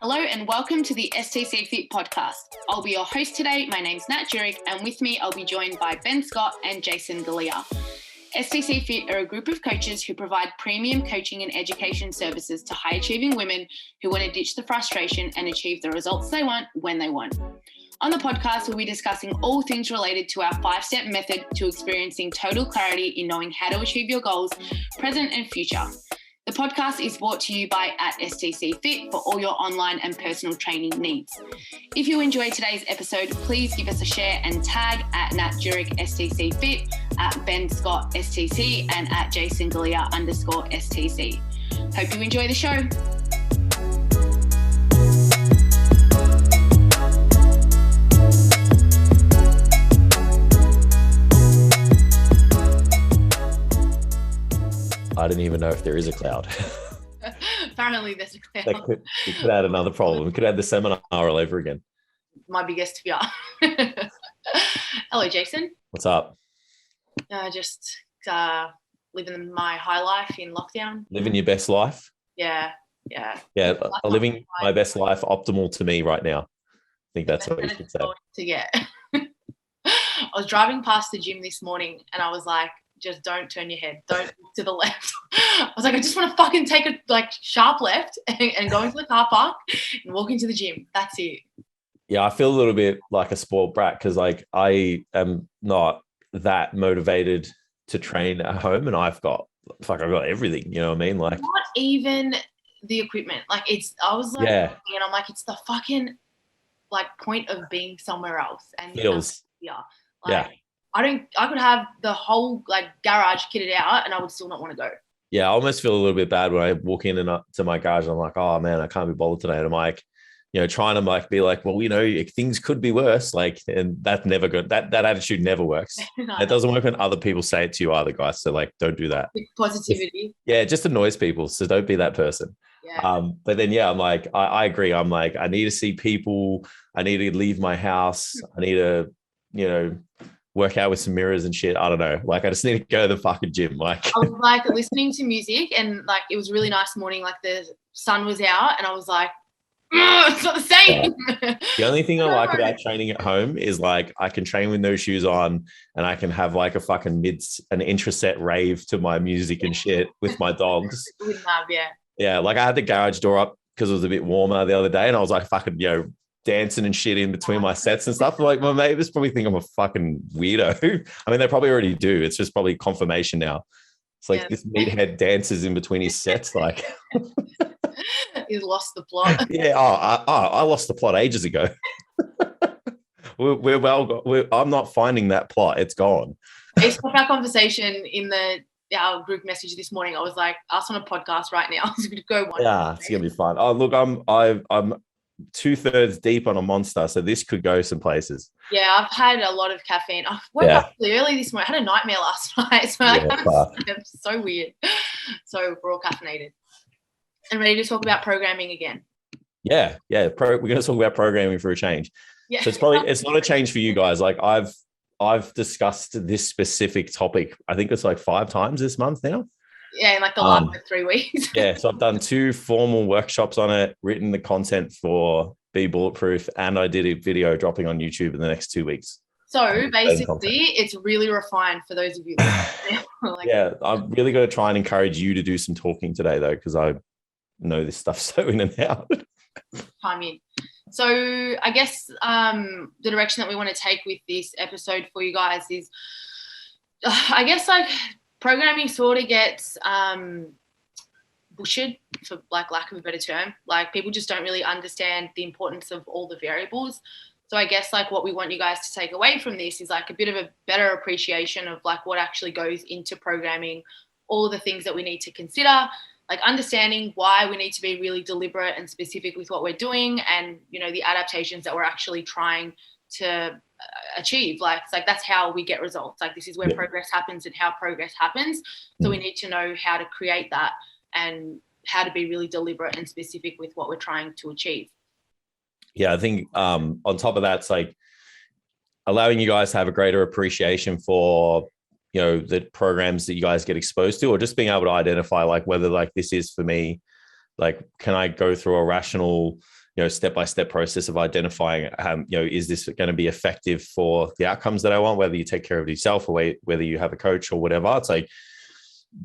Hello and welcome to the STCfit podcast. I'll be your host today. My name's Nat Jurek, and with me I'll be joined by Ben Scott and Jason Galea. STCfit are a group of coaches who provide premium coaching and education services to high-achieving women who want to ditch the frustration and achieve the results they want when they want. On the podcast, we'll be discussing all things related to our 5-step method to experiencing total clarity in knowing how to achieve your goals, present and future. The podcast is brought to you by STCfit for all your online and personal training needs. If you enjoyed today's episode, please give us a share and tag at Nat Jurek STCfit, at Ben Scott STC, and at Jason Galea _STC. Hope you enjoy the show. I didn't even know if there is a cloud. Apparently there's a cloud. We could add another problem. We could add the seminar all over again. My biggest fear. Hello, Jason. What's up? Just living my high life in lockdown. Living your best life? Yeah. Living my best life optimal to me right now. I think that's what you should say. To get. I was driving past the gym this morning and I was like, just don't turn your head. Don't look to the left. I was like, I just want to fucking take a sharp left and go into the car park and walk into the gym. That's it. Yeah, I feel a little bit like a spoiled brat because I am not that motivated to train at home, and I've got everything. You know what I mean? Like not even the equipment. I was like, yeah, and I'm like, it's the fucking point of being somewhere else. And feels yeah. I could have the whole garage kitted out and I would still not want to go. Yeah, I almost feel a little bit bad when I walk in and up to my garage and I'm like, oh man, I can't be bothered today. And I'm like, trying to be like, well, things could be worse. And that's never good. That attitude never works. No, it doesn't work when other people say it to you either, guys. So don't do that. Positivity. It just annoys people. So don't be that person. Yeah. But then, I'm like, I agree. I'm like, I need to see people. I need to leave my house. I need to, work out with some mirrors and shit. I don't know. I just need to go to the fucking gym. I was listening to music and it was a really nice morning. The sun was out and I was like, it's not the same. Yeah. The only thing I like about training at home is I can train with no shoes on and I can have a fucking an intraset rave to my music and shit with my dogs. With Nav, yeah. Yeah. I had the garage door up because it was a bit warmer the other day and I was fucking, dancing and shit in between my sets and stuff. My neighbors probably think I'm a fucking weirdo. I mean, they probably already do. It's just probably confirmation now. It's this meathead dances in between his sets. He's lost the plot. Yeah. I lost the plot ages ago. I'm not finding that plot. It's gone. It's our conversation in our group message this morning. I was like, us on a podcast right now. It's going to go one. Yeah, it's going to be fun. Oh, look, I'm 2/3 deep on a monster, so this could go some places. Yeah, I've had a lot of caffeine. I woke up really early this morning. I had a nightmare last night, so it's so weird. So we're all caffeinated and ready to talk about programming again. Yeah. We're going to talk about programming for a change. Yeah. So it's not a change for you guys. I've discussed this specific topic. I think it's 5 times this month now. Yeah, in the last 3 weeks. Yeah, so I've done 2 formal workshops on it, written the content for Be Bulletproof, and I did a video dropping on YouTube in the next 2 weeks. So basically, it's really refined for those of you. Yeah, I'm really going to try and encourage you to do some talking today, though, because I know this stuff so in and out. Chime in. So I guess the direction that we want to take with this episode for you guys is, programming sort of gets bushed, for lack of a better term. People just don't really understand the importance of all the variables. So I guess what we want you guys to take away from this is a bit of a better appreciation of what actually goes into programming, all of the things that we need to consider, understanding why we need to be really deliberate and specific with what we're doing, and the adaptations that we're actually trying to achieve. That's how we get results. This is where progress happens and how progress happens. So we need to know how to create that and how to be really deliberate and specific with what we're trying to achieve. Yeah, I think on top of that, it's allowing you guys to have a greater appreciation for the programs that you guys get exposed to, or just being able to identify like whether like this is for me, like, can I go through a rational, step-by-step process of identifying, is this going to be effective for the outcomes that I want, whether you take care of yourself or whether you have a coach or whatever. It's like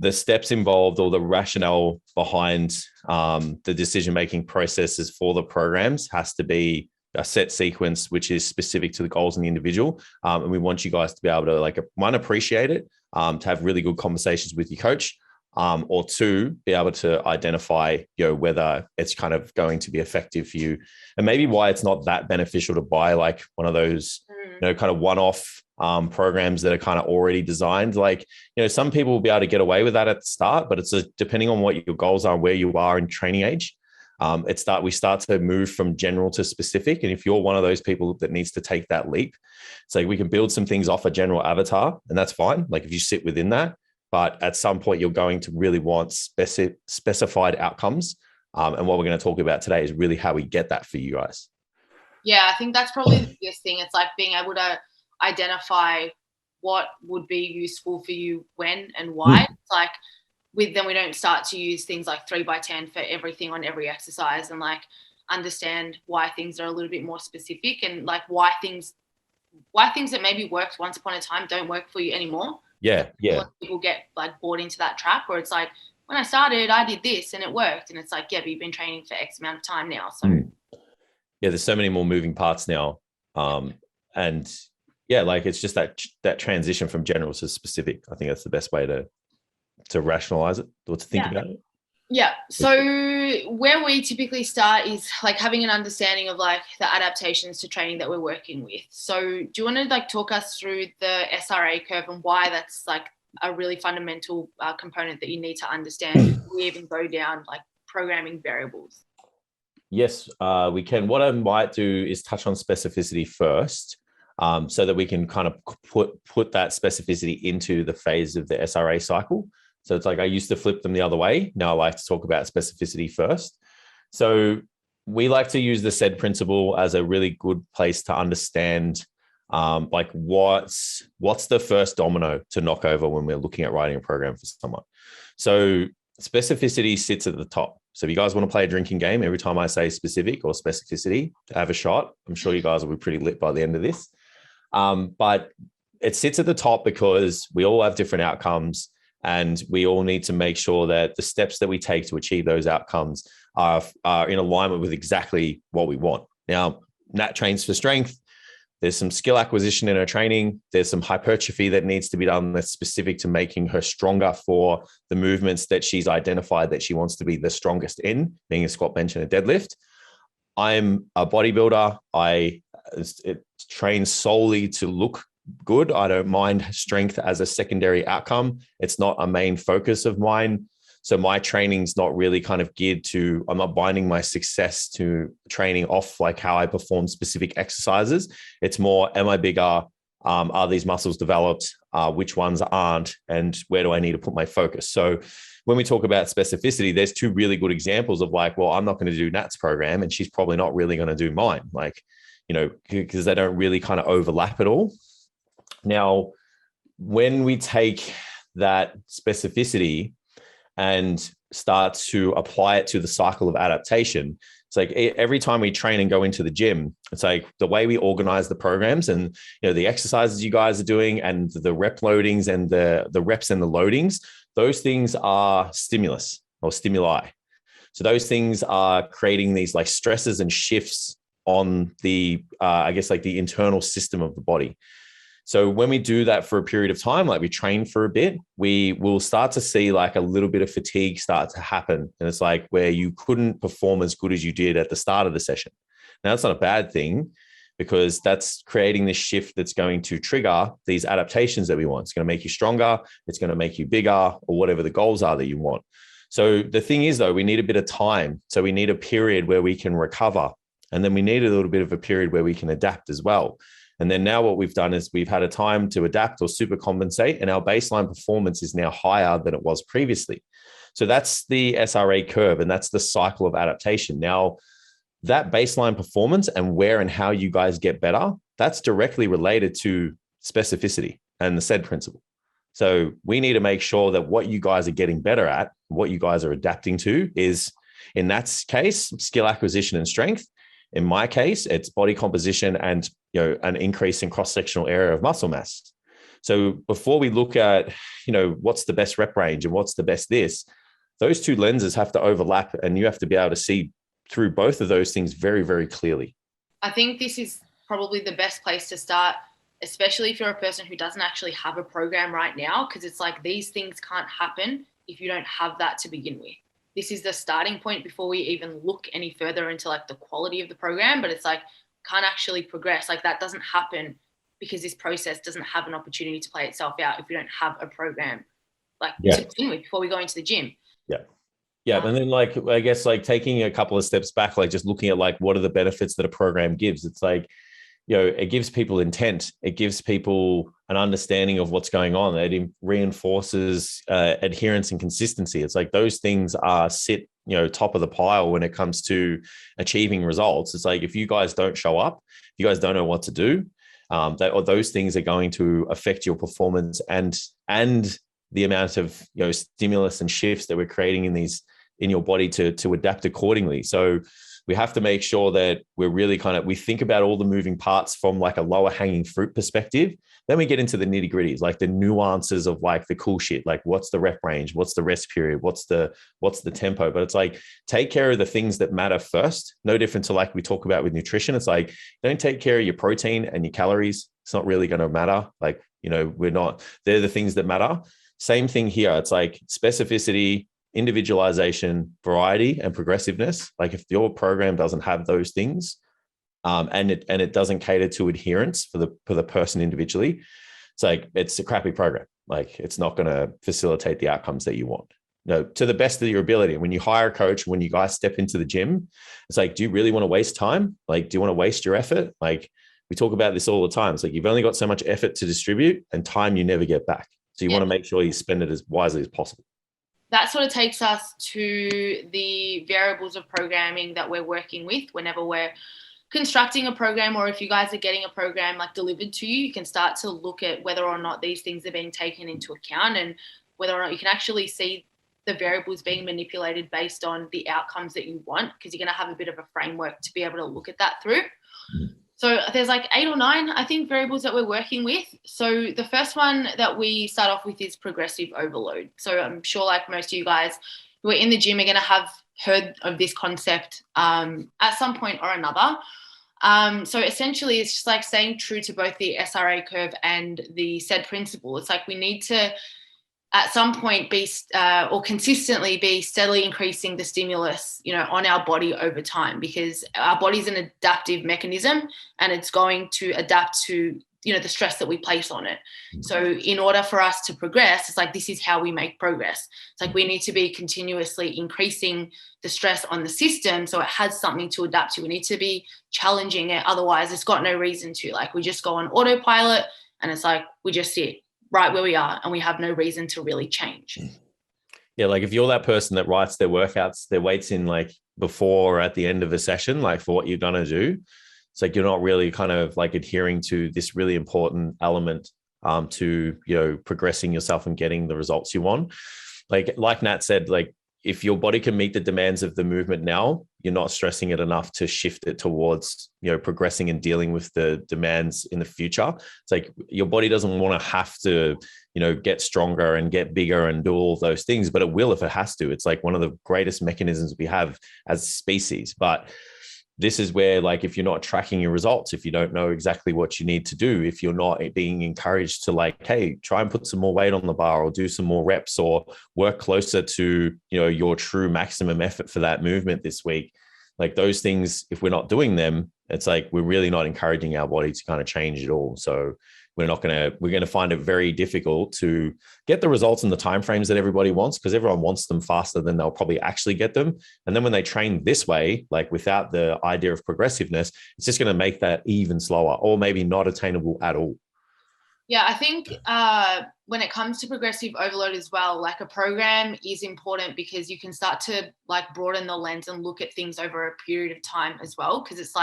the steps involved or the rationale behind the decision-making processes for the programs has to be a set sequence, which is specific to the goals in the individual. And we want you guys to be able to like, one, appreciate it, to have really good conversations with your coach, or two, be able to identify, whether it's kind of going to be effective for you, and maybe why it's not that beneficial to buy like one of those, kind of one-off programs that are kind of already designed. Like, some people will be able to get away with that at the start, but it's depending on what your goals are and where you are in training age. We start to move from general to specific. And if you're one of those people that needs to take that leap, it's like we can build some things off a general avatar, and that's fine. Like if you sit within that, but at some point you're going to really want specified outcomes. And what we're going to talk about today is really how we get that for you guys. Yeah, I think that's probably the biggest thing. It's like being able to identify what would be useful for you when and why. It's like then we don't start to use things like 3x10 for everything on every exercise, and like understand why things are a little bit more specific, and like why things that maybe worked once upon a time don't work for you anymore. Yeah. People get like bought into that trap where it's like, when I started, I did this and it worked. And it's like, yeah, but you've been training for X amount of time now. So yeah, there's so many more moving parts now. And yeah, like it's just that transition from general to specific. I think that's the best way to rationalize it or to think about it. Yeah. So where we typically start is like having an understanding of like the adaptations to training that we're working with. So do you want to like talk us through the S.R.A curve and why that's like a really fundamental component that you need to understand before we even go down like programming variables? Yes, we can. What I might do is touch on specificity first, so that we can kind of put that specificity into the phase of the S.R.A cycle. So it's like I used to flip them the other way. Now I like to talk about specificity first. So we like to use the SAID principle as a really good place to understand like what's the first domino to knock over when we're looking at writing a program for someone. So specificity sits at the top. So if you guys want to play a drinking game, every time I say specific or specificity, have a shot. I'm sure you guys will be pretty lit by the end of this. But it sits at the top because we all have different outcomes. And we all need to make sure that the steps that we take to achieve those outcomes are in alignment with exactly what we want. Now, Nat trains for strength. There's some skill acquisition in her training. There's some hypertrophy that needs to be done that's specific to making her stronger for the movements that she's identified that she wants to be the strongest in, being a squat, bench, and a deadlift. I'm a bodybuilder. I train solely to look good. I don't mind strength as a secondary outcome. It's not a main focus of mine. So my training's not really kind of geared to, I'm not binding my success to training off like how I perform specific exercises. It's more, am I bigger? Are these muscles developed? Which ones aren't? And where do I need to put my focus? So when we talk about specificity, there's two really good examples of like, well, I'm not going to do Nat's program and she's probably not really going to do mine. Like, because they don't really kind of overlap at all. Now, when we take that specificity and start to apply it to the cycle of adaptation, it's like every time we train and go into the gym, it's like the way we organize the programs and the exercises you guys are doing and the rep loadings and the reps and the loadings, those things are stimulus or stimuli. So those things are creating these like stresses and shifts on the, I guess like the internal system of the body. So when we do that for a period of time, like we train for a bit, we will start to see like a little bit of fatigue start to happen. And it's like where you couldn't perform as good as you did at the start of the session. Now, that's not a bad thing because that's creating this shift that's going to trigger these adaptations that we want. It's going to make you stronger. It's going to make you bigger or whatever the goals are that you want. So the thing is, though, we need a bit of time. So we need a period where we can recover. And then we need a little bit of a period where we can adapt as well. And then now what we've done is we've had a time to adapt or super compensate, and our baseline performance is now higher than it was previously. So that's the S.R.A curve, and that's the cycle of adaptation. Now, that baseline performance and where and how you guys get better, that's directly related to specificity and the SAID principle. So we need to make sure that what you guys are getting better at, what you guys are adapting to is, in that case, skill acquisition and strength. In my case, it's body composition and, an increase in cross-sectional area of muscle mass. So before we look at, what's the best rep range and what's the best this, those two lenses have to overlap, and you have to be able to see through both of those things very, very clearly. I think this is probably the best place to start, especially if you're a person who doesn't actually have a program right now, because it's like these things can't happen if you don't have that to begin with. This is the starting point before we even look any further into like the quality of the program, but it's like can't actually progress. Like that doesn't happen because this process doesn't have an opportunity to play itself out if we don't have a program to begin with before we go into the gym. Yeah. Yeah. And then I guess taking a couple of steps back, just looking at what are the benefits that a program gives. It's it gives people intent. It gives people an understanding of what's going on. It reinforces adherence and consistency. It's those things sit, top of the pile when it comes to achieving results. It's if you guys don't show up, you guys don't know what to do, those things are going to affect your performance and the amount of, stimulus and shifts that we're creating in your body to adapt accordingly. So we have to make sure that we're really we think about all the moving parts from a lower hanging fruit perspective. Then we get into the nitty gritties, the nuances of the cool shit, what's the rep range, what's the rest period, what's the tempo. But it's take care of the things that matter first. No different to we talk about with nutrition. It's don't take care of your protein and your calories. It's not really going to matter. They're the things that matter. Same thing here. It's specificity, individualization, variety, and progressiveness. If your program doesn't have those things, and it doesn't cater to adherence for the person individually, it's a crappy program. It's not going to facilitate the outcomes that you want. To the best of your ability. And when you hire a coach, when you guys step into the gym, it's do you really want to waste time? Do you want to waste your effort? We talk about this all the time. It's you've only got so much effort to distribute and time you never get back. So you want to make sure you spend it as wisely as possible. That sort of takes us to the variables of programming that we're working with whenever we're constructing a program, or if you guys are getting a program delivered to you, you can start to look at whether or not these things are being taken into account and whether or not you can actually see the variables being manipulated based on the outcomes that you want, because you're going to have a bit of a framework to be able to look at that through. So there's 8 or 9, I think, variables that we're working with. So the first one that we start off with is progressive overload. So I'm sure most of you guys who are in the gym are going to have heard of this concept at some point or another. So essentially it's just staying true to both the SRA curve and the SAID principle. It's we need to at some point be or consistently be steadily increasing the stimulus, on our body over time, because our body is an adaptive mechanism and it's going to adapt to, the stress that we place on it. So in order for us to progress, it's this is how we make progress. It's we need to be continuously increasing the stress on the system so it has something to adapt to. We need to be challenging it. Otherwise, it's got no reason to. We just go on autopilot and it's we just sit right where we are and we have no reason to really change. Yeah, if you're that person that writes their workouts, their weights in before or at the end of a session, for what you're going to do, it's you're not really adhering to this really important element to, progressing yourself and getting the results you want. Like Nat said, if your body can meet the demands of the movement now, you're not stressing it enough to shift it towards, progressing and dealing with the demands in the future. It's your body doesn't want to have to, get stronger and get bigger and do all those things, but it will if it has to. It's one of the greatest mechanisms we have as a species. But this is where, if you're not tracking your results, if you don't know exactly what you need to do, if you're not being encouraged to hey, try and put some more weight on the bar or do some more reps or work closer to, your true maximum effort for that movement this week, those things, if we're not doing them, it's we're really not encouraging our body to kind of change at all. So we're going to find it very difficult to get the results in the timeframes that everybody wants, because everyone wants them faster than they'll probably actually get them. And then when they train this way, without the idea of progressiveness, it's just going to make that even slower or maybe not attainable at all. Yeah, I think when it comes to progressive overload as well, a program is important because you can start to broaden the lens and look at things over a period of time as well. Because it's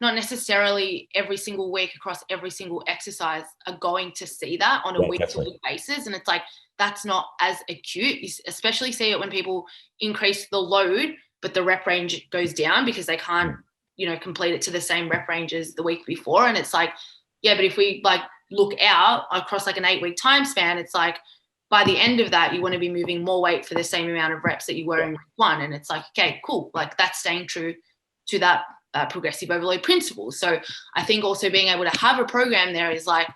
not necessarily every single week across every single exercise are going to see that on a week-to-week basis. And it's like, that's not as acute. You especially see it when people increase the load, but the rep range goes down because they can't, complete it to the same rep range as the week before. And it's like, yeah, but if we like look out across like an 8-week time span, it's like by the end of that, you want to be moving more weight for the same amount of reps that you were in week one. And it's like, okay, cool. Like that's staying true to that progressive overload principle. So I think also being able to have a program there is like,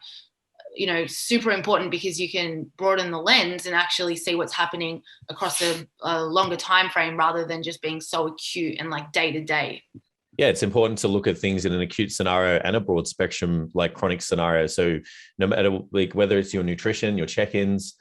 super important because you can broaden the lens and actually see what's happening across a longer time frame rather than just being so acute and like day to day. Yeah, it's important to look at things in an acute scenario and a broad spectrum, like chronic scenario. So no matter like whether it's your nutrition, your check-ins,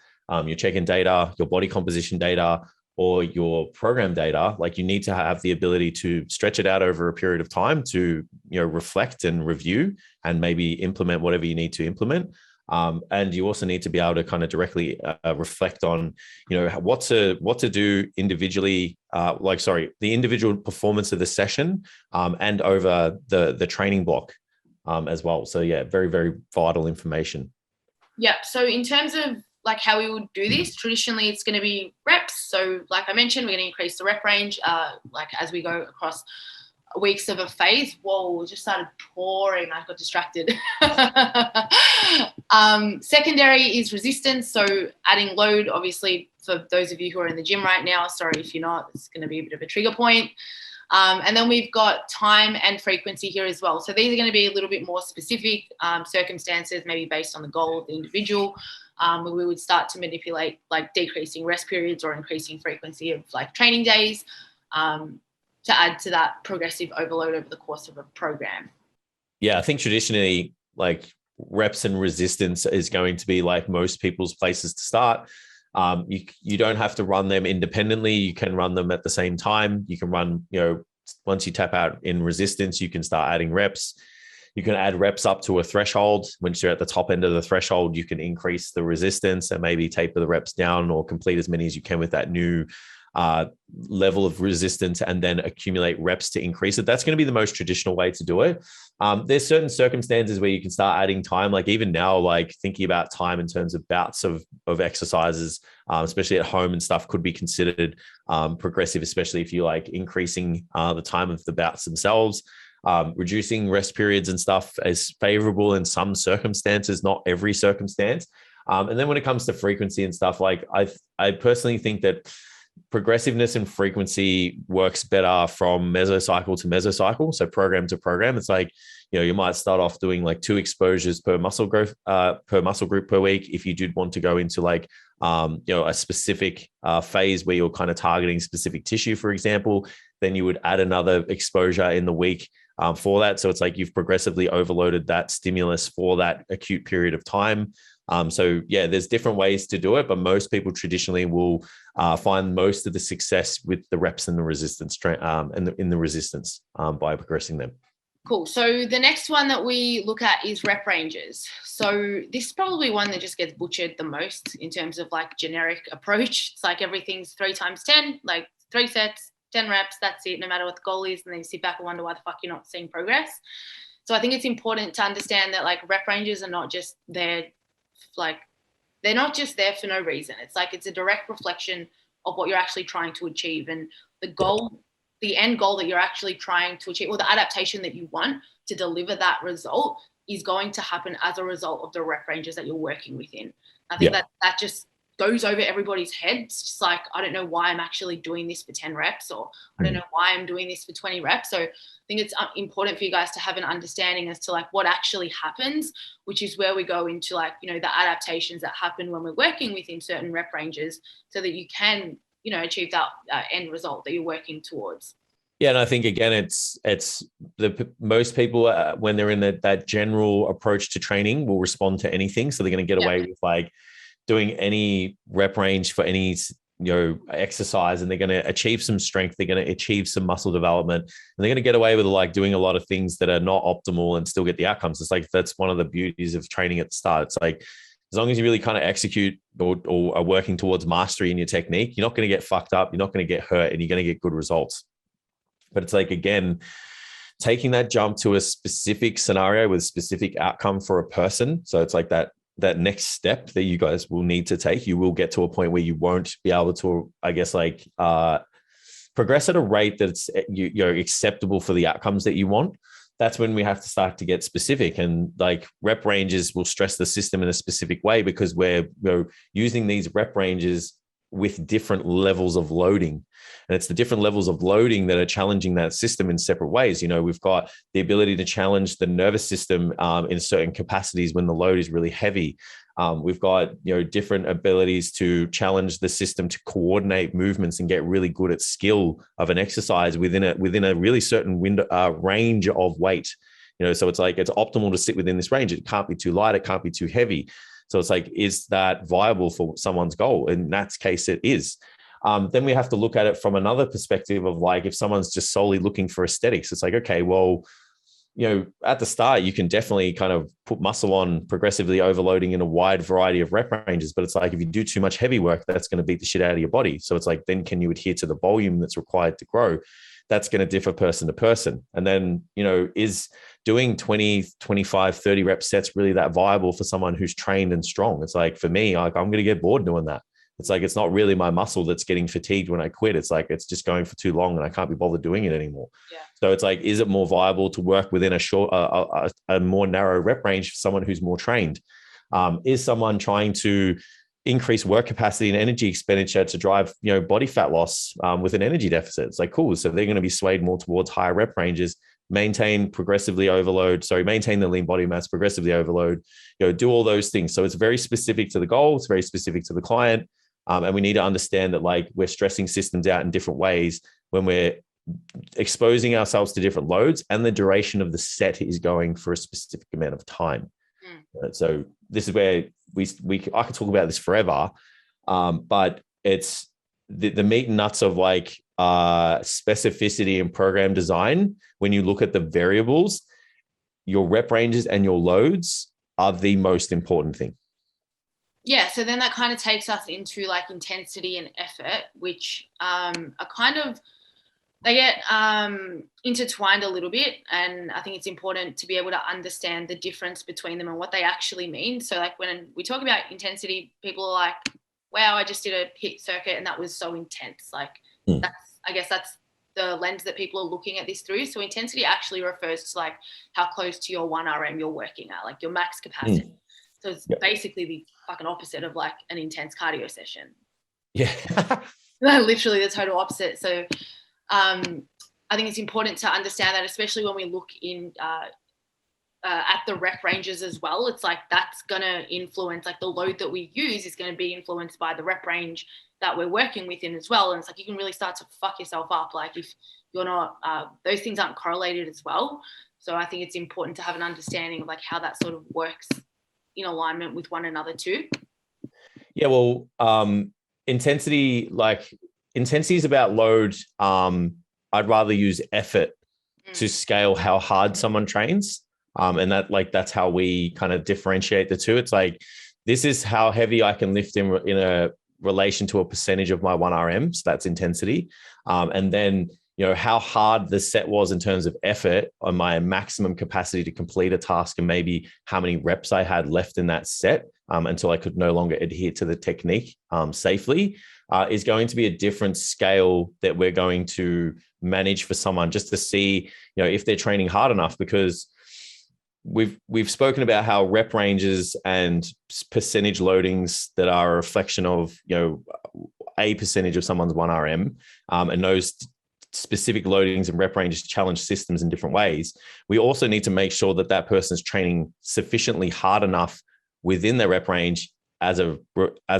your check-in data, your body composition data, or your program data, like you need to have the ability to stretch it out over a period of time to, reflect and review and maybe implement whatever you need to implement. And you also need to be able to kind of directly reflect on, what to do individually, the individual performance of the session and over the training block as well. So yeah, very, very vital information. Yeah. So in terms of like how we would do this, traditionally it's going to be reps. So like I mentioned, we're going to increase the rep range like as we go across weeks of a phase. Whoa, it just started pouring. I got distracted. Secondary is resistance. So adding load, obviously, for those of you who are in the gym right now, sorry if you're not, it's going to be a bit of a trigger point. And then we've got time and frequency here as well. So these are going to be a little bit more specific circumstances, maybe based on the goal of the individual. Where we would start to manipulate like decreasing rest periods or increasing frequency of like training days to add to that progressive overload over the course of a program. Yeah, I think traditionally like reps and resistance is going to be like most people's places to start. You don't have to run them independently. You can run them at the same time. You can run, once you tap out in resistance, you can start adding reps. You can add reps up to a threshold. Once you're at the top end of the threshold, you can increase the resistance and maybe taper the reps down or complete as many as you can with that new level of resistance and then accumulate reps to increase it. That's going to be the most traditional way to do it. There's certain circumstances where you can start adding time, like even now, like thinking about time in terms of bouts of exercises, especially at home and stuff, could be considered progressive, especially if you like increasing the time of the bouts themselves. Reducing rest periods and stuff is favorable in some circumstances, not every circumstance. And then when it comes to frequency and stuff, like I personally think that progressiveness and frequency works better from mesocycle to mesocycle. So program to program, it's like, you might start off doing like 2 exposures per muscle growth, per muscle group per week. If you did want to go into like, a specific phase where you're kind of targeting specific tissue, for example, then you would add another exposure in the week for that. So it's like you've progressively overloaded that stimulus for that acute period of time. So yeah, there's different ways to do it, but most people traditionally will find most of the success with the reps and the resistance in the resistance by progressing them. Cool. So the next one that we look at is rep ranges. So this is probably one that just gets butchered the most in terms of like generic approach. It's like everything's 3 times 10, like 3 sets, 10 reps, that's it, no matter what the goal is. And then you sit back and wonder why the fuck you're not seeing progress. So I think it's important to understand that like rep ranges are not just there, like they're not just there for no reason. It's like it's a direct reflection of what you're actually trying to achieve. And the goal, the end goal that you're actually trying to achieve, or the adaptation that you want to deliver that result is going to happen as a result of the rep ranges that you're working within. I think that just goes over everybody's head. It's just like, I don't know why I'm actually doing this for 10 reps, or I don't know why I'm doing this for 20 reps. So I think it's important for you guys to have an understanding as to like what actually happens, which is where we go into like, the adaptations that happen when we're working within certain rep ranges so that you can, achieve that end result that you're working towards. Yeah, and I think again, it's most people when they're in that general approach to training will respond to anything, so they're going to get away with like doing any rep range for any exercise, and they're going to achieve some strength, they're going to achieve some muscle development, and they're going to get away with like doing a lot of things that are not optimal and still get the outcomes. It's like that's one of the beauties of training at the start. It's like as long as you really kind of execute or are working towards mastery in your technique, you're not going to get fucked up, you're not going to get hurt, and you're going to get good results. But it's like, again, taking that jump to a specific scenario with specific outcome for a person. So it's like that next step that you guys will need to take. You will get to a point where you won't be able to, I guess, like progress at a rate that's you're acceptable for the outcomes that you want. That's when we have to start to get specific, and like rep ranges will stress the system in a specific way because we're using these rep ranges with different levels of loading. And it's the different levels of loading that are challenging that system in separate ways. We've got the ability to challenge the nervous system in certain capacities when the load is really heavy. We've got, different abilities to challenge the system to coordinate movements and get really good at skill of an exercise within a really certain window, range of weight. So it's like, it's optimal to sit within this range. It can't be too light. It can't be too heavy. So it's like, is that viable for someone's goal? In that case, it is. Then we have to look at it from another perspective of like, if someone's just solely looking for aesthetics, it's like, okay, well, at the start, you can definitely kind of put muscle on progressively overloading in a wide variety of rep ranges. But it's like, if you do too much heavy work, that's going to beat the shit out of your body. So it's like, then can you adhere to the volume that's required to grow? That's going to differ person to person. And then, is doing 20, 25, 30 rep sets really that viable for someone who's trained and strong? It's like, for me, I'm going to get bored doing that. It's like, it's not really my muscle that's getting fatigued when I quit. It's like, it's just going for too long and I can't be bothered doing it anymore. Yeah. So it's like, is it more viable to work within a more narrow rep range for someone who's more trained? Is someone trying to increase work capacity and energy expenditure to drive, body fat loss with an energy deficit? It's like, cool. So they're going to be swayed more towards higher rep ranges, maintain the lean body mass, progressively overload, do all those things. So it's very specific to the goal. It's very specific to the client. And we need to understand that like we're stressing systems out in different ways when we're exposing ourselves to different loads, and the duration of the set is going for a specific amount of time. So this is where I could talk about this forever, but it's the meat and nuts of like specificity and program design. When you look at the variables, your rep ranges and your loads are the most important thing. Yeah, so then that kind of takes us into like intensity and effort, which are kind of, they get intertwined a little bit. And I think it's important to be able to understand the difference between them and what they actually mean. So like when we talk about intensity, people are like, wow, I just did a HIIT circuit and that was so intense. Like I guess that's the lens that people are looking at this through. So intensity actually refers to like how close to your 1RM you're working at, like your max capacity. So it's basically the fucking opposite of like an intense cardio session. Yeah. Literally the total opposite. So I think it's important to understand that, especially when we look in at the rep ranges as well. It's like that's going to influence, like the load that we use is going to be influenced by the rep range that we're working within as well. And it's like you can really start to fuck yourself up. Like if you're not, those things aren't correlated as well. So I think it's important to have an understanding of like how that sort of works in alignment with one another too. Yeah, well, intensity is about load. I'd rather use effort to scale how hard someone trains. And that's how we kind of differentiate the two. It's like, this is how heavy I can lift in a relation to a percentage of my 1RM. So that's intensity. And then, how hard the set was in terms of effort on my maximum capacity to complete a task, and maybe how many reps I had left in that set until I could no longer adhere to the technique safely, is going to be a different scale that we're going to manage for someone, just to see, if they're training hard enough. Because we've spoken about how rep ranges and percentage loadings that are a reflection of, a percentage of someone's 1RM, and those specific loadings and rep ranges challenge systems in different ways. We also need to make sure that that person's training sufficiently hard enough within their rep range as a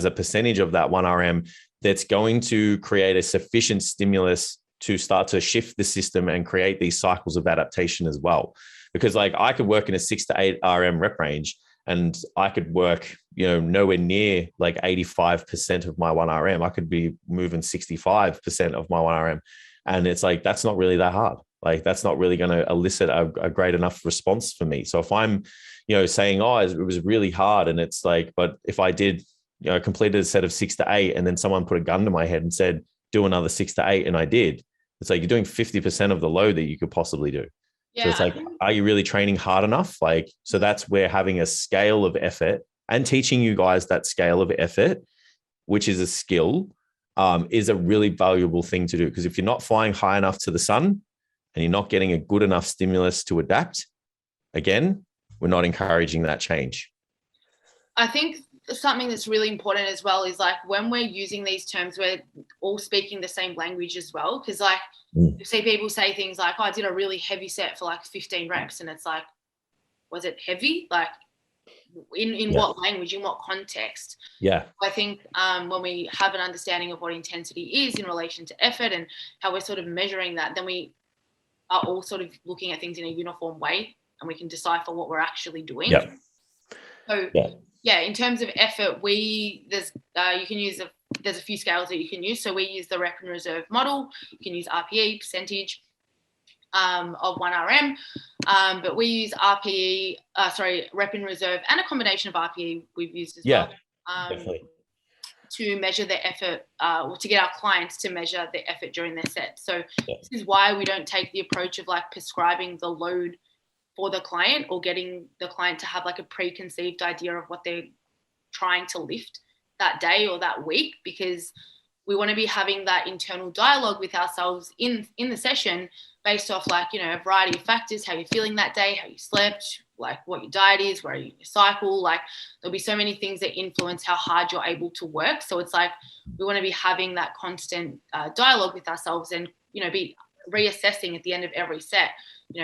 percentage of that 1RM that's going to create a sufficient stimulus to start to shift the system and create these cycles of adaptation as well. Because like I could work in a 6 to 8 RM rep range, and I could work, nowhere near like 85% of my 1RM. I could be moving 65% of my 1RM. And it's like, that's not really that hard. Like, that's not really going to elicit a great enough response for me. So if I'm, saying, oh, it was really hard, and it's like, but if I did, completed a set of 6 to 8, and then someone put a gun to my head and said, do another 6 to 8, and I did, it's like, you're doing 50% of the load that you could possibly do. So Yeah, it's like, are you really training hard enough? Like, so that's where having a scale of effort and teaching you guys that scale of effort, which is a skill, is a really valuable thing to do. Because if you're not flying high enough to the sun and you're not getting a good enough stimulus to adapt, again, we're not encouraging that change. I think something that's really important as well is like when we're using these terms, we're all speaking the same language as well. Because like you see people say things like, oh, I did a really heavy set for like 15 reps. And it's like, was it heavy? Like in what language, in what context? Yeah. I think when we have an understanding of what intensity is in relation to effort and how we're sort of measuring that, then we are all sort of looking at things in a uniform way and we can decipher what we're actually doing. Yeah. So in terms of effort, there's a few scales that you can use. So we use the rep and reserve model. You can use RPE, percentage of 1 RM, but we use rep and reserve, and a combination of RPE we've used as well. Definitely. To measure the effort, or to get our clients to measure the effort during their set. So this is why we don't take the approach of like prescribing the load for the client or getting the client to have like a preconceived idea of what they're trying to lift that day or that week, because we want to be having that internal dialogue with ourselves in the session based off like, a variety of factors, how you're feeling that day, how you slept, like what your diet is, where you cycle. Like there'll be so many things that influence how hard you're able to work. So it's like we want to be having that constant dialogue with ourselves and, be reassessing at the end of every set,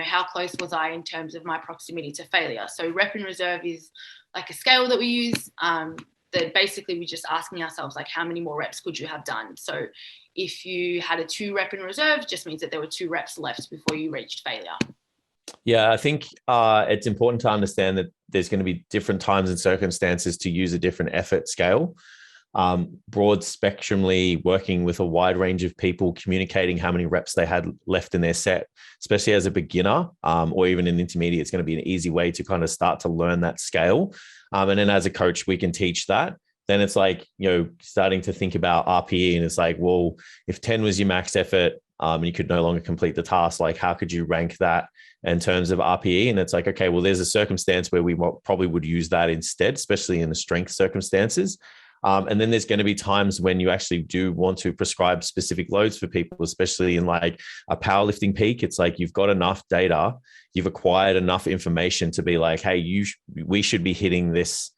how close was I in terms of my proximity to failure. So rep and reserve is like a scale that we use that basically we're just asking ourselves like how many more reps could you have done. So if you had a 2 rep in reserve, just means that there were 2 reps left before you reached failure. Yeah, I think it's important to understand that there's going to be different times and circumstances to use a different effort scale. Broad spectrumly working with a wide range of people, communicating how many reps they had left in their set, especially as a beginner or even an intermediate, it's going to be an easy way to kind of start to learn that scale. And then as a coach, we can teach that. Then it's like, starting to think about RPE, and it's like, well, if 10 was your max effort and you could no longer complete the task, like how could you rank that in terms of RPE? And it's like, okay, well, there's a circumstance where we probably would use that instead, especially in the strength circumstances. And then there's going to be times when you actually do want to prescribe specific loads for people, especially in like a powerlifting peak. It's like you've got enough data, you've acquired enough information to be like, hey, we should be hitting this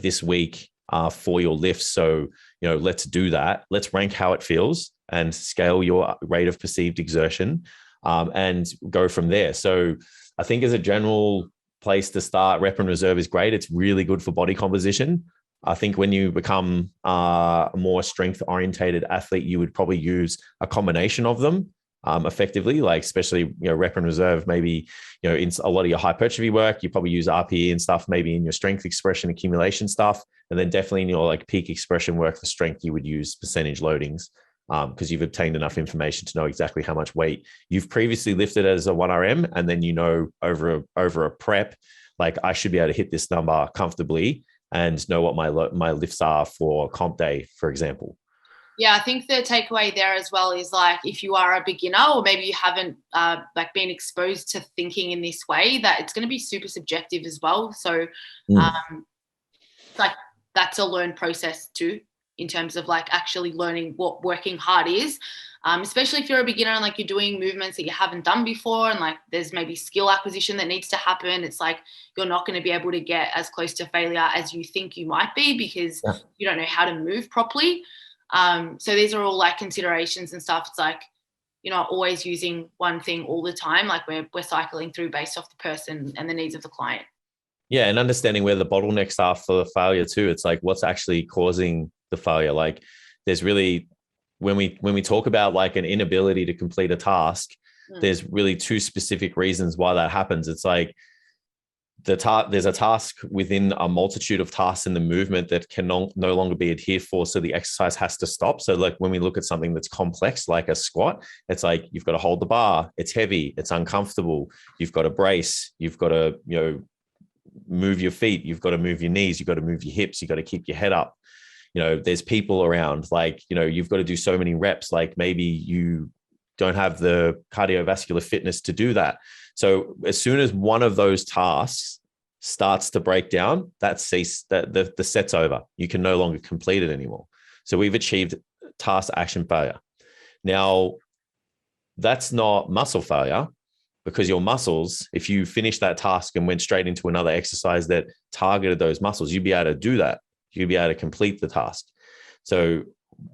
this week for your lifts. So, let's do that. Let's rank how it feels and scale your rate of perceived exertion and go from there. So I think as a general place to start, rep and reserve is great. It's really good for body composition. I think when you become a more strength orientated athlete, you would probably use a combination of them effectively, like especially, rep and reserve, maybe, in a lot of your hypertrophy work, you probably use RPE and stuff, maybe in your strength expression accumulation stuff. And then definitely in your like peak expression work for strength, you would use percentage loadings because you've obtained enough information to know exactly how much weight you've previously lifted as a 1 RM. And then, over a prep, like I should be able to hit this number comfortably and know what my lifts are for comp day, for example. Yeah, I think the takeaway there as well is like if you are a beginner or maybe you haven't been exposed to thinking in this way, that it's going to be super subjective as well. So like that's a learned process too, in terms of like actually learning what working hard is, especially if you're a beginner and like you're doing movements that you haven't done before and like there's maybe skill acquisition that needs to happen. It's like you're not going to be able to get as close to failure as you think you might be because you don't know how to move properly. So these are all like considerations and stuff. It's like you're not always using one thing all the time. Like we're cycling through based off the person and the needs of the client. Yeah, and understanding where the bottlenecks are for the failure too. It's like what's actually causing the failure. Like there's really, when we talk about like an inability to complete a task, there's really 2 specific reasons why that happens. It's like there's a task within a multitude of tasks in the movement that can no longer be adhered for. So the exercise has to stop. So like when we look at something that's complex, like a squat, it's like, you've got to hold the bar. It's heavy. It's uncomfortable. You've got to brace. You've got to, move your feet. You've got to move your knees. You've got to move your hips. You've got to keep your head up. There's people around, like, you've got to do so many reps. Like maybe you don't have the cardiovascular fitness to do that. So as soon as one of those tasks starts to break down, the set's over. You can no longer complete it anymore. So we've achieved task action failure. Now, that's not muscle failure, because your muscles, if you finish that task and went straight into another exercise that targeted those muscles, you'd be able to do that. You'd be able to complete the task. So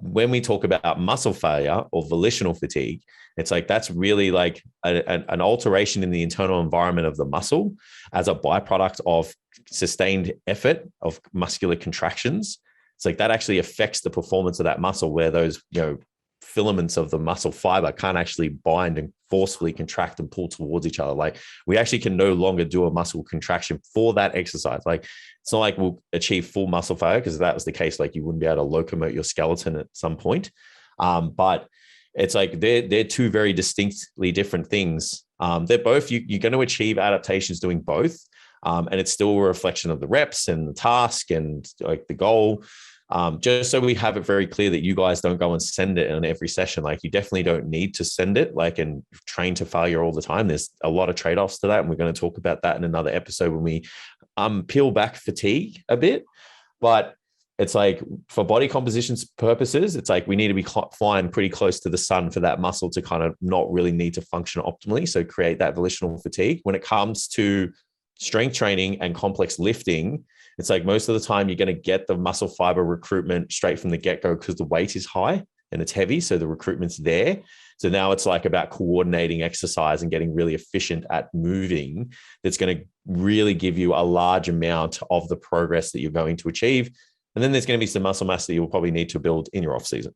when we talk about muscle failure or volitional fatigue, it's like that's really like an alteration in the internal environment of the muscle as a byproduct of sustained effort of muscular contractions. It's like that actually affects the performance of that muscle, where those, filaments of the muscle fiber can't actually bind and forcefully contract and pull towards each other. Like we actually can no longer do a muscle contraction for that exercise. Like it's not like we'll achieve full muscle failure, because if that was the case, like you wouldn't be able to locomote your skeleton at some point. But it's like they're two very distinctly different things. They're both, you're going to achieve adaptations doing both. And it's still a reflection of the reps and the task and like the goal. Just so we have it very clear that you guys don't go and send it in every session. Like you definitely don't need to send it like and train to failure all the time. There's a lot of trade-offs to that. And we're going to talk about that in another episode when we peel back fatigue a bit. But it's like for body composition purposes, it's like we need to be flying pretty close to the sun for that muscle to kind of not really need to function optimally. So create that volitional fatigue. When it comes to strength training and complex lifting, it's like most of the time you're going to get the muscle fiber recruitment straight from the get-go because the weight is high and it's heavy. So the recruitment's there. So now it's like about coordinating exercise and getting really efficient at moving. That's going to really give you a large amount of the progress that you're going to achieve. And then there's going to be some muscle mass that you'll probably need to build in your off season.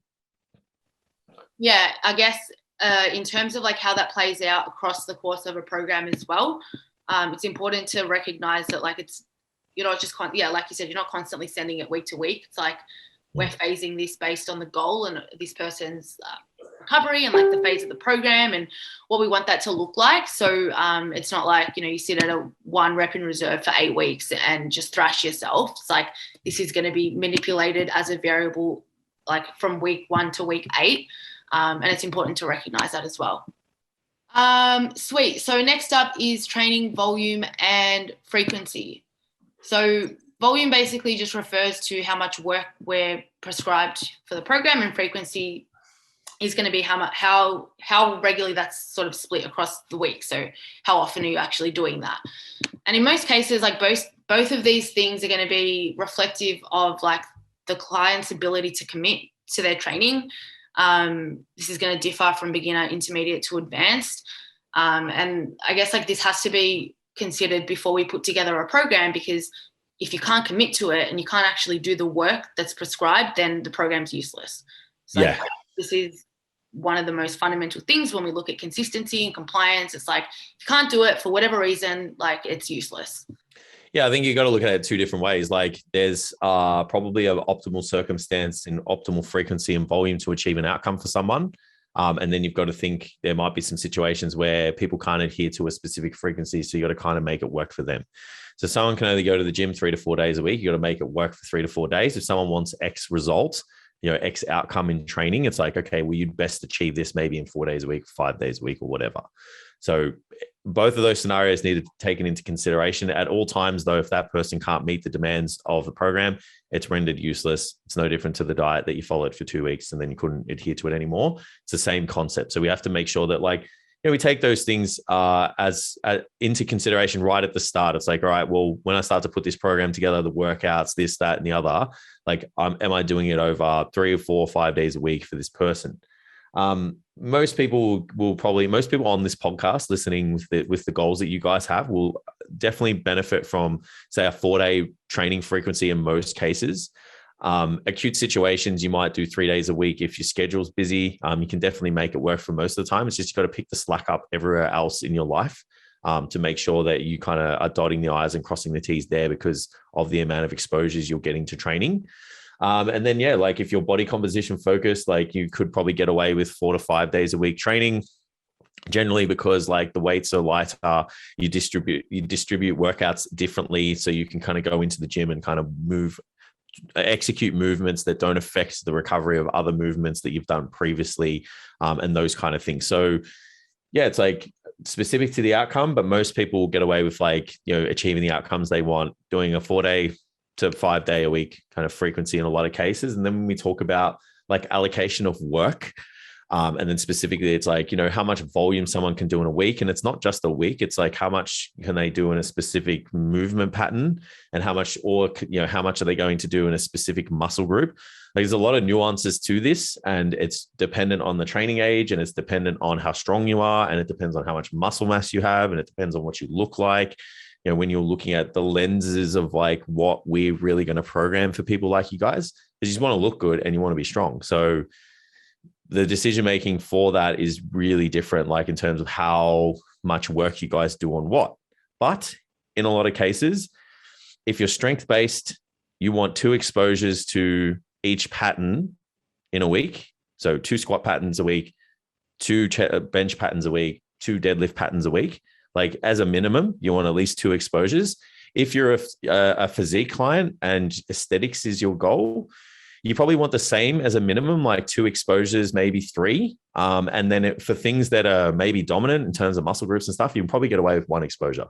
Yeah, I guess in terms of like how that plays out across the course of a program as well, it's important to recognize that like you're not just, like you said, you're not constantly sending it week to week. It's like we're phasing this based on the goal and this person's recovery and like the phase of the program and what we want that to look like. So it's not like, you sit at a 1 rep in reserve for 8 weeks and just thrash yourself. It's like this is going to be manipulated as a variable like from week 1 to week 8. And it's important to recognize that as well. Sweet. So next up is training volume and frequency. So volume basically just refers to how much work we're prescribed for the program, and frequency is going to be how regularly that's sort of split across the week. So how often are you actually doing that? And in most cases, like both of these things are going to be reflective of like the client's ability to commit to their training. This is going to differ from beginner, intermediate to advanced. And I guess like this has to be considered before we put together a program, because if you can't commit to it and you can't actually do the work that's prescribed, then the program's useless. So this is one of the most fundamental things when we look at consistency and compliance. It's like, if you can't do it for whatever reason, like it's useless. Yeah, I think you got to look at it 2 different ways. Like there's probably an optimal circumstance and optimal frequency and volume to achieve an outcome for someone. And then you've got to think there might be some situations where people can't adhere to a specific frequency. So you got to kind of make it work for them. So someone can only go to the gym 3 to 4 days a week. You got to make it work for 3 to 4 days. If someone wants X result, X outcome in training, it's like, okay, well, you'd best achieve this maybe in 4 days a week, 5 days a week or whatever. So both of those scenarios need to be taken into consideration at all times, though. If that person can't meet the demands of the program, it's rendered useless. It's no different to the diet that you followed for 2 weeks and then you couldn't adhere to it anymore. It's the same concept. So we have to make sure that like, we take those things into consideration right at the start. It's like, all right, well, when I start to put this program together, the workouts, this, that, and the other, like, am I doing it over 3 or 4 or 5 days a week for this person? Most people on this podcast listening with the goals that you guys have will definitely benefit from, say, a 4-day training frequency in most cases. Acute situations, you might do 3 days a week. If your schedule's busy, you can definitely make it work for most of the time. It's just, you got to pick the slack up everywhere else in your life to make sure that you kind of are dotting the I's and crossing the T's there because of the amount of exposures you're getting to training. And then, like if you're body composition focused, like you could probably get away with 4 to 5 days a week training, generally because like the weights are lighter, you distribute workouts differently. So you can kind of go into the gym and kind of execute movements that don't affect the recovery of other movements that you've done previously, and those kind of things. So yeah, it's like specific to the outcome, but most people get away with like, achieving the outcomes they want, doing a 4-day to 5-day a week kind of frequency in a lot of cases. And then when we talk about like allocation of work, and then specifically it's like, how much volume someone can do in a week. And it's not just a week. It's like, how much can they do in a specific movement pattern, and how much are they going to do in a specific muscle group? Like, there's a lot of nuances to this, and it's dependent on the training age, and it's dependent on how strong you are, and it depends on how much muscle mass you have, and it depends on what you look like. When you're looking at the lenses of like what we're really going to program for people like you guys, is you just want to look good and you want to be strong. So the decision-making for that is really different, like in terms of how much work you guys do on what. But in a lot of cases, if you're strength-based, you want 2 exposures to each pattern in a week. So 2 squat patterns a week, 2 bench patterns a week, 2 deadlift patterns a week. Like as a minimum, you want at least 2 exposures. If you're a physique client and aesthetics is your goal, you probably want the same as a minimum, like 2 exposures, maybe 3. And then for things that are maybe dominant in terms of muscle groups and stuff, you can probably get away with 1 exposure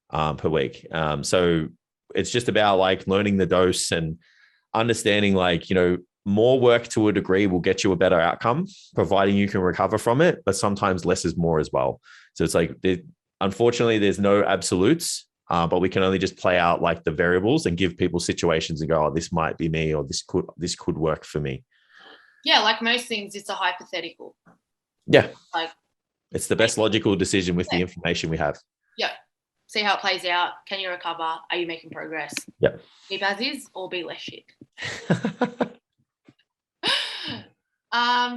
per week. So it's just about like learning the dose and understanding like, more work to a degree will get you a better outcome, providing you can recover from it. But sometimes less is more as well. So it's like, unfortunately, there's no absolutes. But we can only just play out like the variables and give people situations and go, oh, this might be me, or this could work for me. Yeah, like most things, it's a hypothetical. Yeah. Like it's the best logical decision with the information we have. Yeah. See how it plays out. Can you recover? Are you making progress? Yeah. Keep as is or be less shit.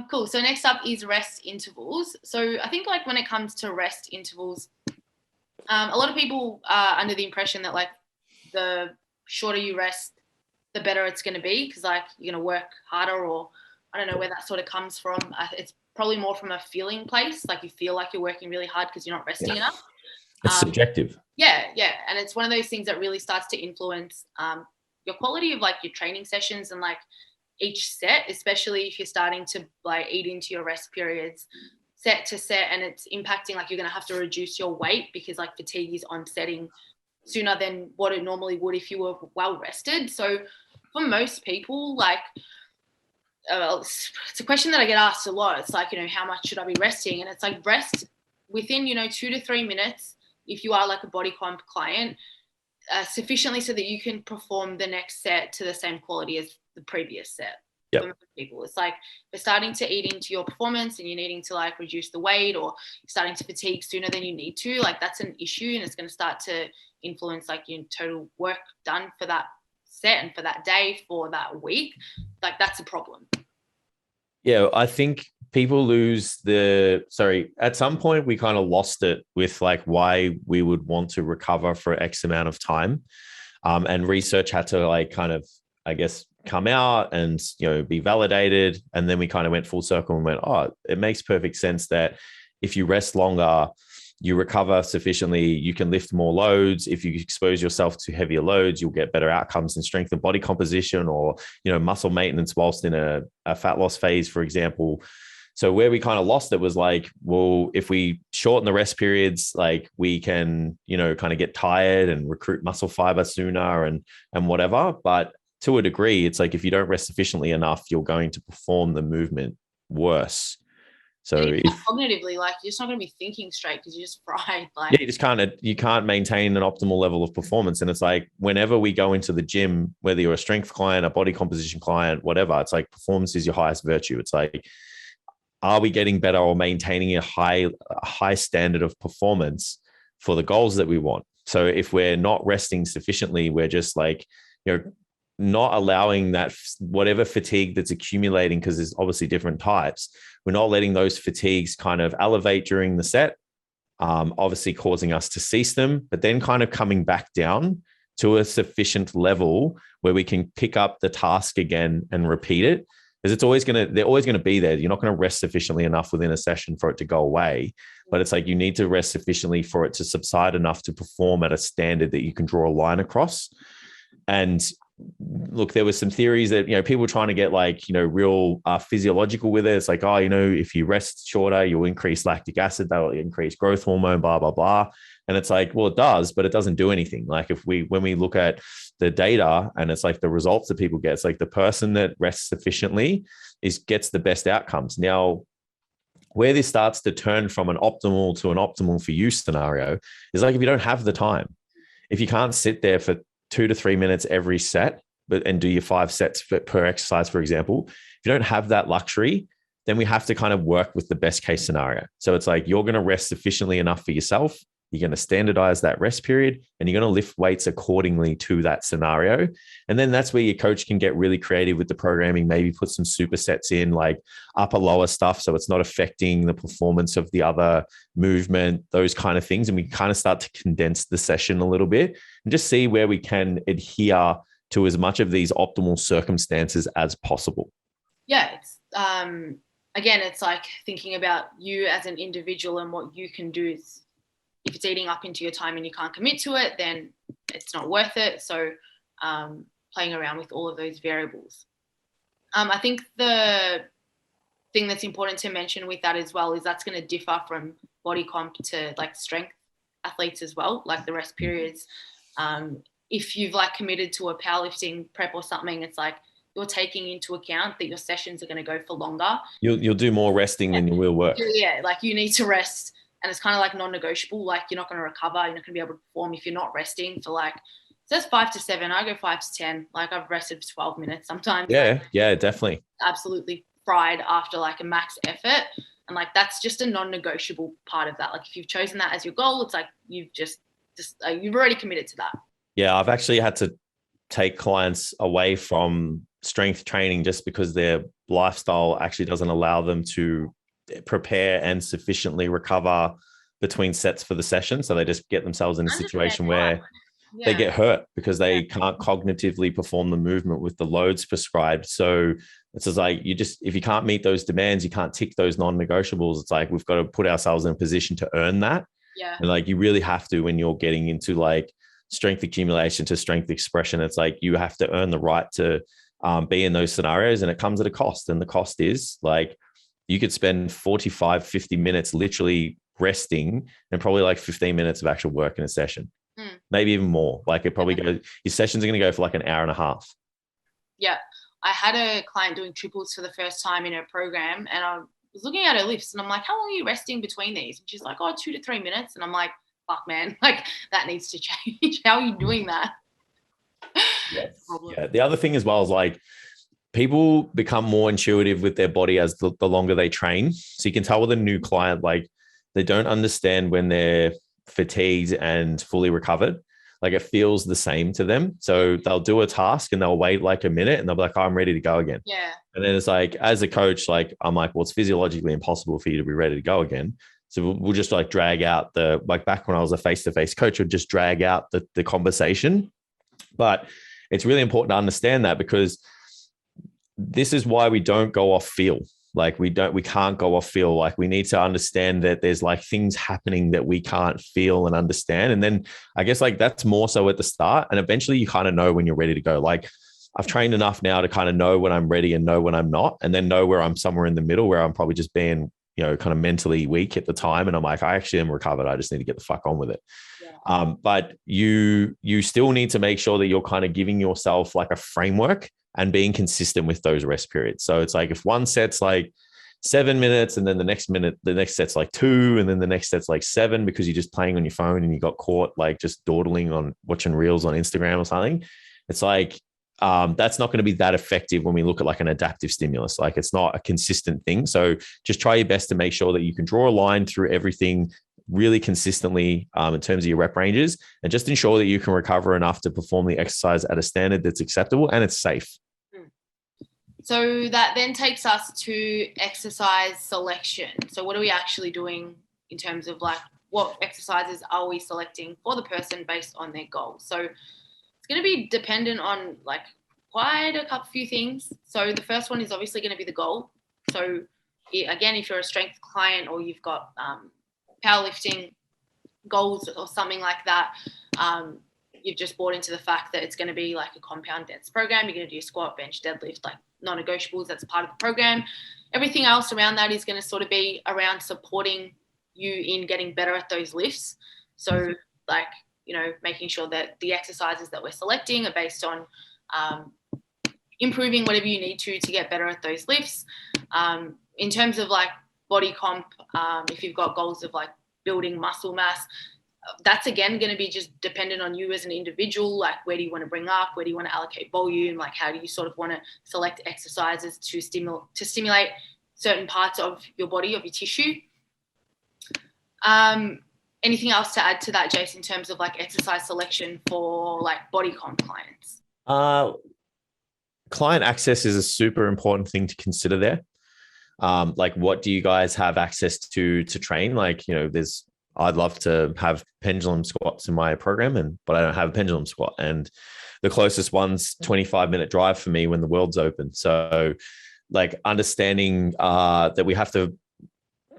Cool. So next up is rest intervals. So I think like when it comes to rest intervals, a lot of people are under the impression that like the shorter you rest, the better it's going to be, because like you're going to work harder, or I don't know where that sort of comes from. It's probably more from a feeling place. Like you feel like you're working really hard because you're not resting enough. It's subjective. Yeah. And it's one of those things that really starts to influence your quality of like your training sessions and like each set, especially if you're starting to like eat into your rest periods set to set, and it's impacting like you're going to have to reduce your weight because like fatigue is onsetting sooner than what it normally would if you were well rested. So for most people, like it's a question that I get asked a lot. It's like, how much should I be resting? And it's like rest within 2 to 3 minutes if you are like a body comp client, sufficiently so that you can perform the next set to the same quality as the previous set. Yep. For most people, it's like we're starting to eat into your performance and you're needing to like reduce the weight, or you're starting to fatigue sooner than you need to. Like that's an issue, and it's going to start to influence like your total work done for that set and for that day, for that week. Like that's a problem. Yeah, I think people at some point we kind of lost it with like why we would want to recover for X amount of time. And research had to like kind of, I guess, come out and, be validated. And then we kind of went full circle and went, oh, it makes perfect sense that if you rest longer, you recover sufficiently, you can lift more loads. If you expose yourself to heavier loads, you'll get better outcomes in strength and body composition, or, muscle maintenance whilst in a fat loss phase, for example. So where we kind of lost it was like, well, if we shorten the rest periods, like we can, kind of get tired and recruit muscle fiber sooner and whatever. But to a degree, it's like if you don't rest sufficiently enough, you're going to perform the movement worse. So cognitively, like you're just not going to be thinking straight because you're just fried. Like you can't maintain an optimal level of performance. And it's like whenever we go into the gym, whether you're a strength client, a body composition client, whatever, it's like performance is your highest virtue. It's like, are we getting better or maintaining a high standard of performance for the goals that we want? So if we're not resting sufficiently, we're just like, not allowing that whatever fatigue that's accumulating, because there's obviously different types. We're not letting those fatigues kind of elevate during the set, obviously causing us to cease them, but then kind of coming back down to a sufficient level where we can pick up the task again and repeat it. Because they're always going to be there. You're not going to rest sufficiently enough within a session for it to go away. But it's like you need to rest sufficiently for it to subside enough to perform at a standard that you can draw a line across. And look, there was some theories that, people trying to get like, real physiological with it. It's like, oh, if you rest shorter, you'll increase lactic acid, that'll increase growth hormone, blah, blah, blah. And it's like, well, it does, but it doesn't do anything. Like when we look at the data and it's like the results that people get, it's like the person that rests sufficiently gets the best outcomes. Now, where this starts to turn from an optimal to an optimal for you scenario is like, if you don't have the time, if you can't sit there for 2 to 3 minutes every set, and do your 5 sets per exercise, for example, if you don't have that luxury, then we have to kind of work with the best case scenario. So it's like, you're going to rest sufficiently enough for yourself. You're going to standardize that rest period and you're going to lift weights accordingly to that scenario. And then that's where your coach can get really creative with the programming, maybe put some supersets in, like upper lower stuff, so it's not affecting the performance of the other movement, those kind of things. And we kind of start to condense the session a little bit and just see where we can adhere to as much of these optimal circumstances as possible. Yeah. It's, again, it's like thinking about you as an individual and what you can do. Is if it's eating up into your time and you can't commit to it, then it's not worth it. So playing around with all of those variables. I think the thing that's important to mention with that as well is that's going to differ from body comp to like strength athletes as well, like the rest periods. If you've like committed to a powerlifting prep or something, it's like you're taking into account that your sessions are going to go for longer. You'll do more resting than you will work. Yeah, like you need to rest. And it's kind of like non-negotiable. Like you're not going to recover. You're not going to be able to perform if you're not resting for like, so that's 5 to 7. I go 5 to 10. Like I've rested for 12 minutes sometimes. Yeah, yeah, definitely. Absolutely fried after like a max effort. And like, that's just a non-negotiable part of that. Like if you've chosen that as your goal, it's like, you've you've already committed to that. Yeah. I've actually had to take clients away from strength training just because their lifestyle actually doesn't allow them to prepare and sufficiently recover between sets for the session. So they just get themselves in a situation where they get hurt because they can't cognitively perform the movement with the loads prescribed. So it's just like, if you can't meet those demands, you can't tick those non-negotiables. It's like, we've got to put ourselves in a position to earn that. Yeah. And like, you really have to, when you're getting into like strength accumulation to strength expression, it's like, you have to earn the right to be in those scenarios, and it comes at a cost. And the cost is like, you could spend 45, 50 minutes literally resting and probably like 15 minutes of actual work in a session, maybe even more. Like it probably goes, your sessions are going to go for like an hour and a half. Yeah. I had a client doing triples for the first time in her program, and I was looking at her lifts and I'm like, how long are you resting between these? And she's like, 2 to 3 minutes. And I'm like, fuck man, like that needs to change. How are you doing that? Yes. Yeah. The other thing as well is like, people become more intuitive with their body as the longer they train. So you can tell with a new client, like they don't understand when they're fatigued and fully recovered. Like it feels the same to them. So they'll do a task and they'll wait like a minute and they'll be like, I'm ready to go again. Yeah. And then it's like, as a coach, like I'm like, well, it's physiologically impossible for you to be ready to go again. So we'll just like drag out like back when I was a face-to-face coach, would just drag out the conversation. But it's really important to understand that, because this is why we don't go off feel. Like we can't go off feel. Like we need to understand that there's like things happening that we can't feel and understand. And then I guess like that's more so at the start, and eventually you kind of know when you're ready to go. Like I've trained enough now to kind of know when I'm ready and know when I'm not, and then know where I'm somewhere in the middle where I'm probably just being, kind of mentally weak at the time. And I'm like, I actually am recovered. I just need to get the fuck on with it. Yeah. But you still need to make sure that you're kind of giving yourself like a framework and being consistent with those rest periods. So it's like, if one set's like 7 minutes and then the next set's like 2, and then the next set's like 7, because you're just playing on your phone and you got caught like just dawdling on watching reels on Instagram or something. It's like, that's not going to be that effective when we look at like an adaptive stimulus. Like it's not a consistent thing. So just try your best to make sure that you can draw a line through everything really consistently in terms of your rep ranges, and just ensure that you can recover enough to perform the exercise at a standard that's acceptable and it's safe. So that then takes us to exercise selection. So what are we actually doing in terms of like, what exercises are we selecting for the person based on their goals? So it's going to be dependent on like quite a few things. So the first one is obviously going to be the goal. So again, if you're a strength client or you've got powerlifting goals or something like that, you've just bought into the fact that it's going to be like a compound dense program. You're going to do squat, bench, deadlift, like non-negotiables. That's part of the program. Everything else around that is going to sort of be around supporting you in getting better at those lifts. So like, you know, making sure that the exercises that we're selecting are based on improving whatever you need to get better at those lifts. In terms of like body comp, if you've got goals of like building muscle mass, that's again going to be just dependent on you as an individual. Like, where do you want to bring up? Where do you want to allocate volume? Like, how do you sort of want to select exercises to stimulate certain parts of your body, of your tissue? Anything else to add to that, Jace, in terms of like exercise selection for like body comp clients? Client access is a super important thing to consider there. Like, what do you guys have access to train? Like, you know, I'd love to have pendulum squats in my program, but I don't have a pendulum squat. And the closest one's 25-minute drive for me when the world's open. So like understanding that we have to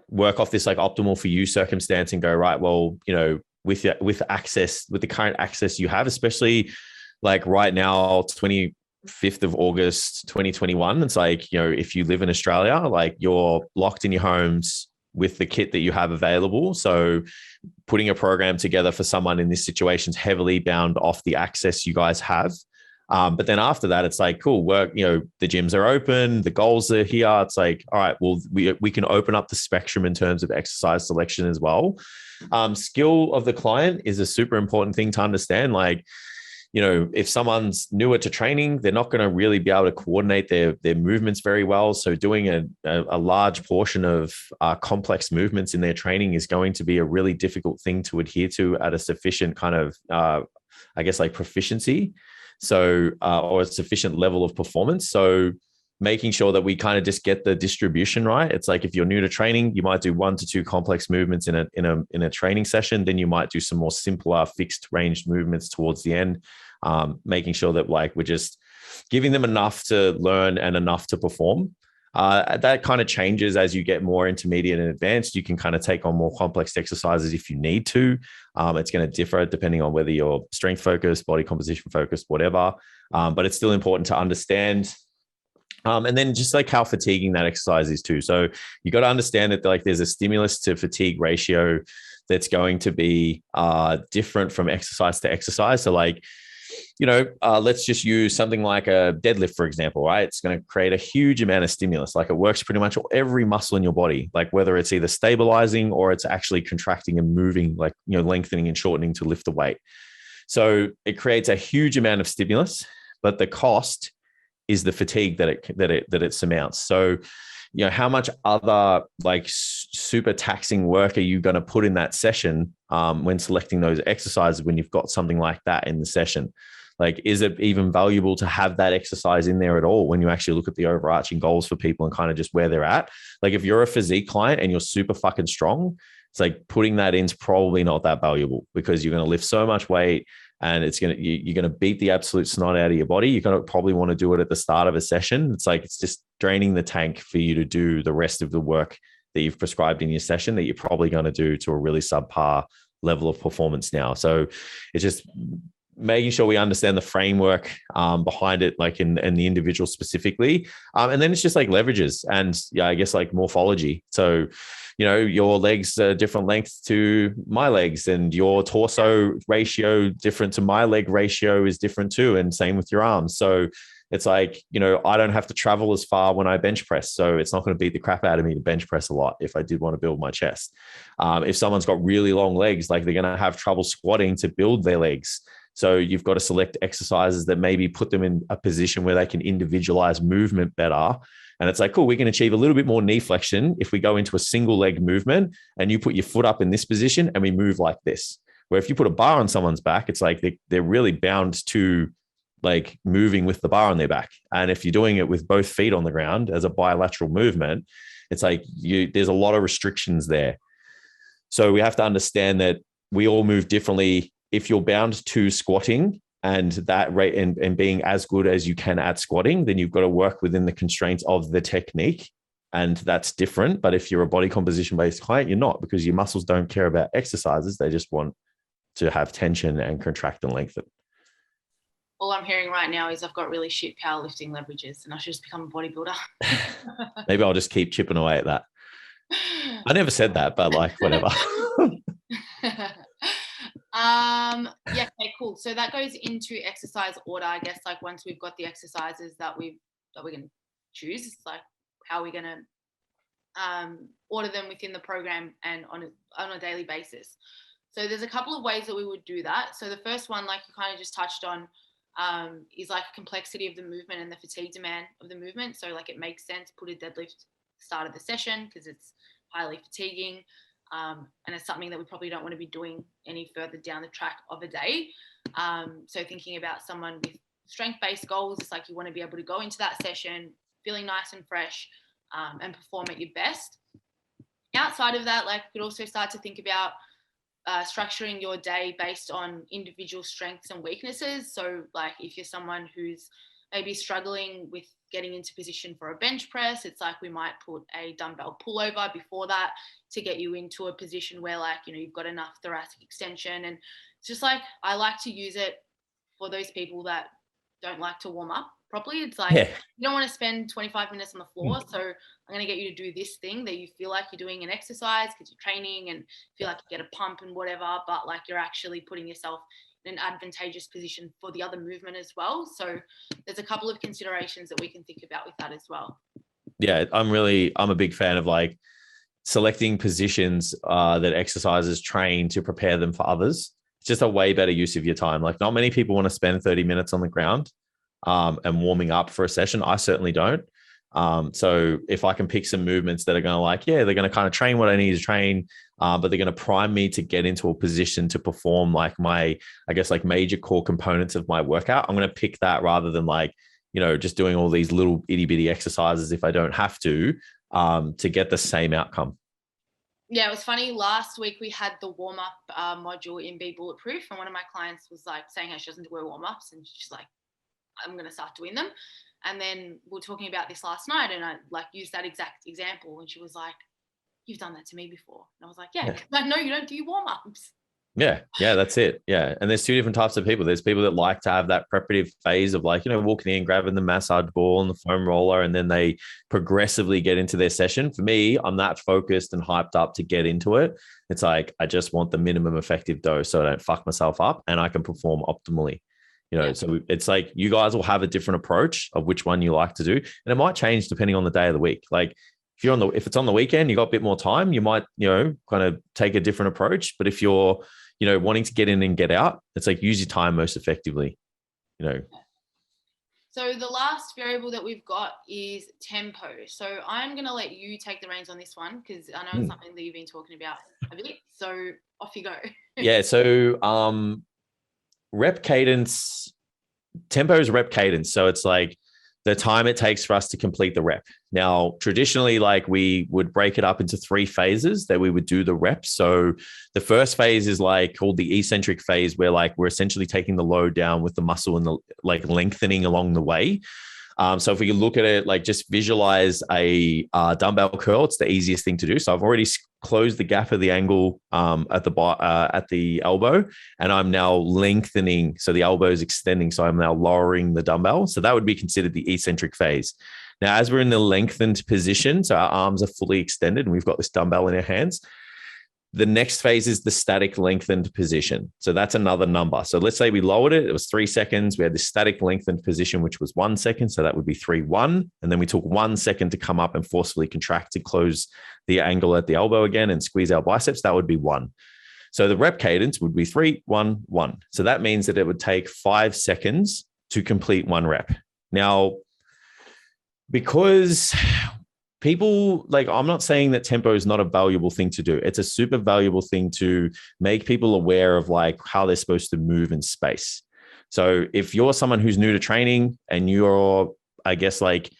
work off this like optimal for you circumstance and go, right, well, you know, with the current access you have, especially like right now, 25th of August, 2021, it's like, you know, if you live in Australia, like you're locked in your homes with the kit that you have available. So putting a program together for someone in this situation is heavily bound off the access you guys have. But then after that, it's like, cool, work, you know, the gyms are open, the goals are here. It's like, all right, well, we can open up the spectrum in terms of exercise selection as well. Skill of the client is a super important thing to understand. Like, you know, if someone's newer to training, they're not going to really be able to coordinate their movements very well. So doing a large portion of complex movements in their training is going to be a really difficult thing to adhere to at a sufficient kind of, I guess, like proficiency. So, or a sufficient level of performance. So making sure that we kind of just get the distribution right. It's like, if you're new to training, you might do 1 to 2 complex movements in a training session. Then you might do some more simpler fixed ranged movements towards the end. Making sure that like we're just giving them enough to learn and enough to perform. That kind of changes as you get more intermediate and advanced. You can kind of take on more complex exercises if you need to. It's going to differ depending on whether you're strength focused, body composition focused, whatever. But it's still important to understand. And then just like how fatiguing that exercise is too. So you got to understand that like there's a stimulus to fatigue ratio that's going to be different from exercise to exercise. So like, you know, let's just use something like a deadlift, for example, right? It's going to create a huge amount of stimulus. Like, it works pretty much every muscle in your body, like whether it's either stabilizing or it's actually contracting and moving, like, you know, lengthening and shortening to lift the weight. So it creates a huge amount of stimulus, but the cost is the fatigue that it surmounts. So, you know, how much other like super taxing work are you going to put in that session when selecting those exercises when you've got something like that in the session? Like, is it even valuable to have that exercise in there at all when you actually look at the overarching goals for people and kind of just where they're at? Like, if you're a physique client and you're super fucking strong, it's like putting that in is probably not that valuable, because you're going to lift so much weight and you're going to beat the absolute snot out of your body. You're going to probably want to do it at the start of a session. It's like, it's just draining the tank for you to do the rest of the work that you've prescribed in your session that you're probably going to do to a really subpar level of performance now. So it's just making sure we understand the framework behind it, like in the individual specifically. And then it's just like leverages and I guess like morphology. So, you know, your legs are different lengths to my legs, and your torso ratio different to my leg ratio is different too. And same with your arms. So it's like, you know, I don't have to travel as far when I bench press. So it's not going to beat the crap out of me to bench press a lot if I did want to build my chest. If someone's got really long legs, like they're going to have trouble squatting to build their legs. So you've got to select exercises that maybe put them in a position where they can individualize movement better. And it's like, cool, we can achieve a little bit more knee flexion if we go into a single leg movement and you put your foot up in this position and we move like this. Where if you put a bar on someone's back, it's like they're really bound to like moving with the bar on their back. And if you're doing it with both feet on the ground as a bilateral movement, it's like there's a lot of restrictions there. So we have to understand that we all move differently. If you're bound to squatting and that rate and being as good as you can at squatting, then you've got to work within the constraints of the technique. And that's different. But if you're a body composition based client, you're not, because your muscles don't care about exercises. They just want to have tension and contract and lengthen. All I'm hearing right now is I've got really shit powerlifting leverages and I should just become a bodybuilder. Maybe I'll just keep chipping away at that. I never said that, but like, whatever. Yeah, okay, cool. So that goes into exercise order, I guess. Like once we've got the exercises that we're going to choose, it's like how we're going to order them within the program and on a daily basis. So there's a couple of ways that we would do that. So the first one, like you kind of just touched on, is like complexity of the movement and the fatigue demand of the movement. So like it makes sense, put a deadlift start of the session because it's highly fatiguing. And it's something that we probably don't want to be doing any further down the track of a day. So thinking about someone with strength-based goals, it's like you want to be able to go into that session feeling nice and fresh and perform at your best. Outside of that, like you could also start to think about structuring your day based on individual strengths and weaknesses. So like if you're someone who's maybe struggling with getting into position for a bench press, it's like we might put a dumbbell pullover before that to get you into a position where like, you know, you've got enough thoracic extension. And it's just like, I like to use it for those people that don't like to warm up properly. It's like, you don't want to spend 25 minutes on the floor. So I'm going to get you to do this thing that you feel like you're doing an exercise because you're training and feel like you get a pump and whatever, but like you're actually putting yourself in an advantageous position for the other movement as well. So there's a couple of considerations that we can think about with that as well. Yeah, I'm a big fan of like selecting positions that exercises train to prepare them for others. It's just a way better use of your time. Like not many people want to spend 30 minutes on the ground and warming up for a session. I certainly don't. So if I can pick some movements that are going to like, they're going to kind of train what I need to train, but they're going to prime me to get into a position to perform like my, I guess, like major core components of my workout. I'm going to pick that rather than like, you know, just doing all these little itty bitty exercises if I don't have to get the same outcome. Yeah, it was funny. Last week we had the warm-up module in Be Bulletproof, and one of my clients was like saying how she doesn't do her warm-ups, and she's like, I'm going to start doing them. And then we were talking about this last night, and I like used that exact example, and she was like, you've done that to me before. And I was like, yeah. I know you don't do warm-ups. Yeah, that's it. Yeah. And there's two different types of people. There's people that like to have that preparative phase of like, you know, walking in, grabbing the massage ball and the foam roller, and then they progressively get into their session. For me, I'm that focused and hyped up to get into it. It's like, I just want the minimum effective dose so I don't fuck myself up and I can perform optimally. You know, so it's like you guys will have a different approach of which one you like to do. And it might change depending on the day of the week. Like if it's on the weekend, you got a bit more time, you might, you know, kind of take a different approach. But if you're, you know, wanting to get in and get out, it's like use your time most effectively, you know. So the last variable that we've got is tempo. So I'm going to let you take the reins on this one because I know it's something that you've been talking about a bit. So off you go. Yeah. So rep cadence, tempo is rep cadence. So it's like the time it takes for us to complete the rep. Now, traditionally, like we would break it up into 3 phases that we would do the reps. So the first phase is like called the eccentric phase, where like we're essentially taking the load down with the muscle and the like lengthening along the way. So if we can look at it, like just visualize a dumbbell curl, it's the easiest thing to do. So I've already closed the gap of the angle at the elbow, and I'm now lengthening. So the elbow is extending. So I'm now lowering the dumbbell. So that would be considered the eccentric phase. Now, as we're in the lengthened position, so our arms are fully extended and we've got this dumbbell in our hands, the next phase is the static lengthened position. So that's another number. So let's say we lowered it. It was 3 seconds. We had this static lengthened position, which was 1 second. So that would be 3-1. And then we took 1 second to come up and forcefully contract to close the angle at the elbow again and squeeze our biceps. That would be 1. So the rep cadence would be 3-1-1. So that means that it would take 5 seconds to complete 1 rep. Now, because people, like, I'm not saying that tempo is not a valuable thing to do. It's a super valuable thing to make people aware of like how they're supposed to move in space. So if you're someone who's new to training and you're, I guess, like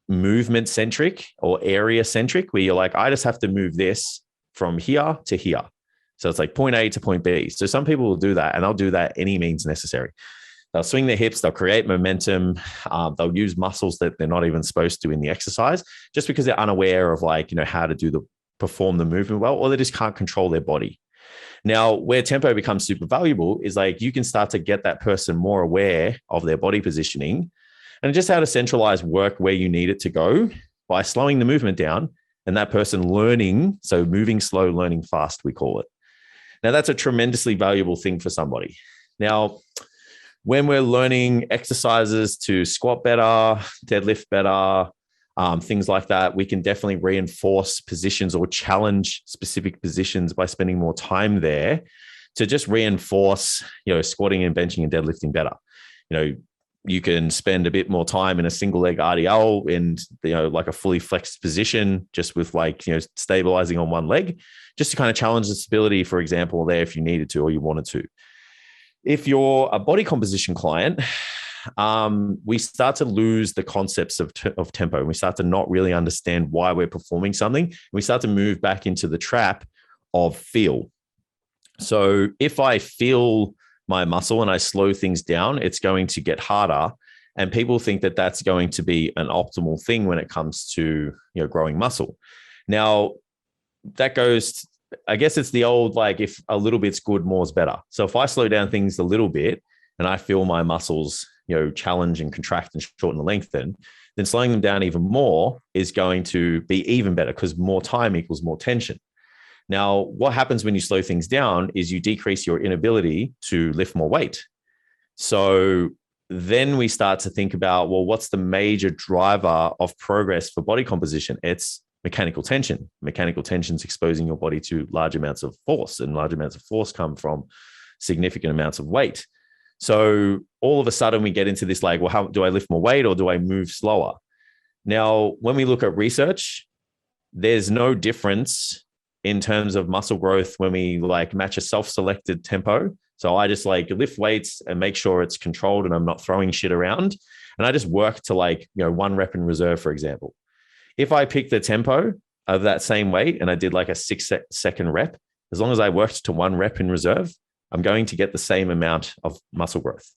movement centric or area centric, where you're like, I just have to move this from here to here. So it's like point A to point B. So some people will do that, and they'll do that any means necessary. They'll swing their hips, they'll create momentum, they'll use muscles that they're not even supposed to in the exercise, just because they're unaware of like, you know, how to perform the movement well, or they just can't control their body. Now, where tempo becomes super valuable is like you can start to get that person more aware of their body positioning and just how to centralize work where you need it to go by slowing the movement down and that person learning. So moving slow, learning fast, we call it. Now, that's a tremendously valuable thing for somebody. Now, when we're learning exercises to squat better, deadlift better, things like that, we can definitely reinforce positions or challenge specific positions by spending more time there to just reinforce, squatting and benching and deadlifting better. You can spend a bit more time in a single leg RDL and, like a fully flexed position, just with stabilizing on one leg, just to kind of challenge the stability, for example, there if you needed to or you wanted to. If you're a body composition client, we start to lose the concepts of tempo. And we start to not really understand why we're performing something. We start to move back into the trap of feel. So if I feel my muscle and I slow things down, it's going to get harder. And people think that that's going to be an optimal thing when it comes to, growing muscle. Now, that goes, I guess it's the old, like, if a little bit's good, more's better. So if I slow down things a little bit and I feel my muscles, challenge and contract and shorten and lengthen, then slowing them down even more is going to be even better because more time equals more tension. Now, what happens when you slow things down is you decrease your inability to lift more weight. So then we start to think about, well, what's the major driver of progress for body composition? It's mechanical tension. Mechanical tension is exposing your body to large amounts of force, and large amounts of force come from significant amounts of weight. So all of a sudden we get into this, like, well, how do I lift more weight or do I move slower? Now, when we look at research, there's no difference in terms of muscle growth when we match a self-selected tempo. So I just lift weights and make sure it's controlled and I'm not throwing shit around. And I just work to 1 rep in reserve, for example. If I pick the tempo of that same weight and I did a 6-second rep, as long as I worked to 1 rep in reserve, I'm going to get the same amount of muscle growth.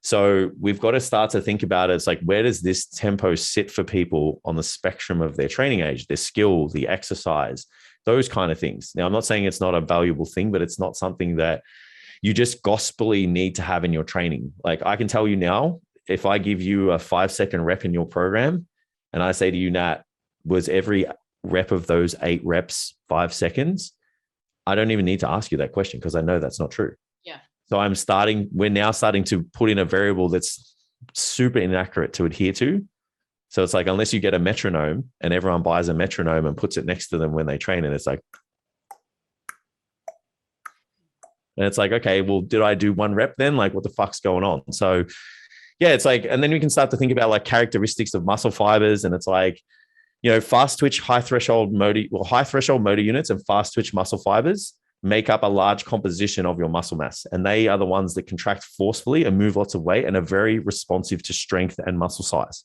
So we've got to start to think about it. It's where does this tempo sit for people on the spectrum of their training age, their skill, the exercise, those kind of things. Now, I'm not saying it's not a valuable thing, but it's not something that you just gospelly need to have in your training. I can tell you now, if I give you a 5-second rep in your program and I say to you, Nat, was every rep of those 8 reps 5 seconds? I don't even need to ask you that question because I know that's not true. Yeah. So we're now starting to put in a variable that's super inaccurate to adhere to. So it's unless you get a metronome and everyone buys a metronome and puts it next to them when they train, and it's and it's okay, well, did I do 1 rep then? What the fuck's going on? So yeah, it's and then we can start to think about characteristics of muscle fibers. And it's fast twitch, high threshold motor units and fast twitch muscle fibers make up a large composition of your muscle mass. And they are the ones that contract forcefully and move lots of weight and are very responsive to strength and muscle size.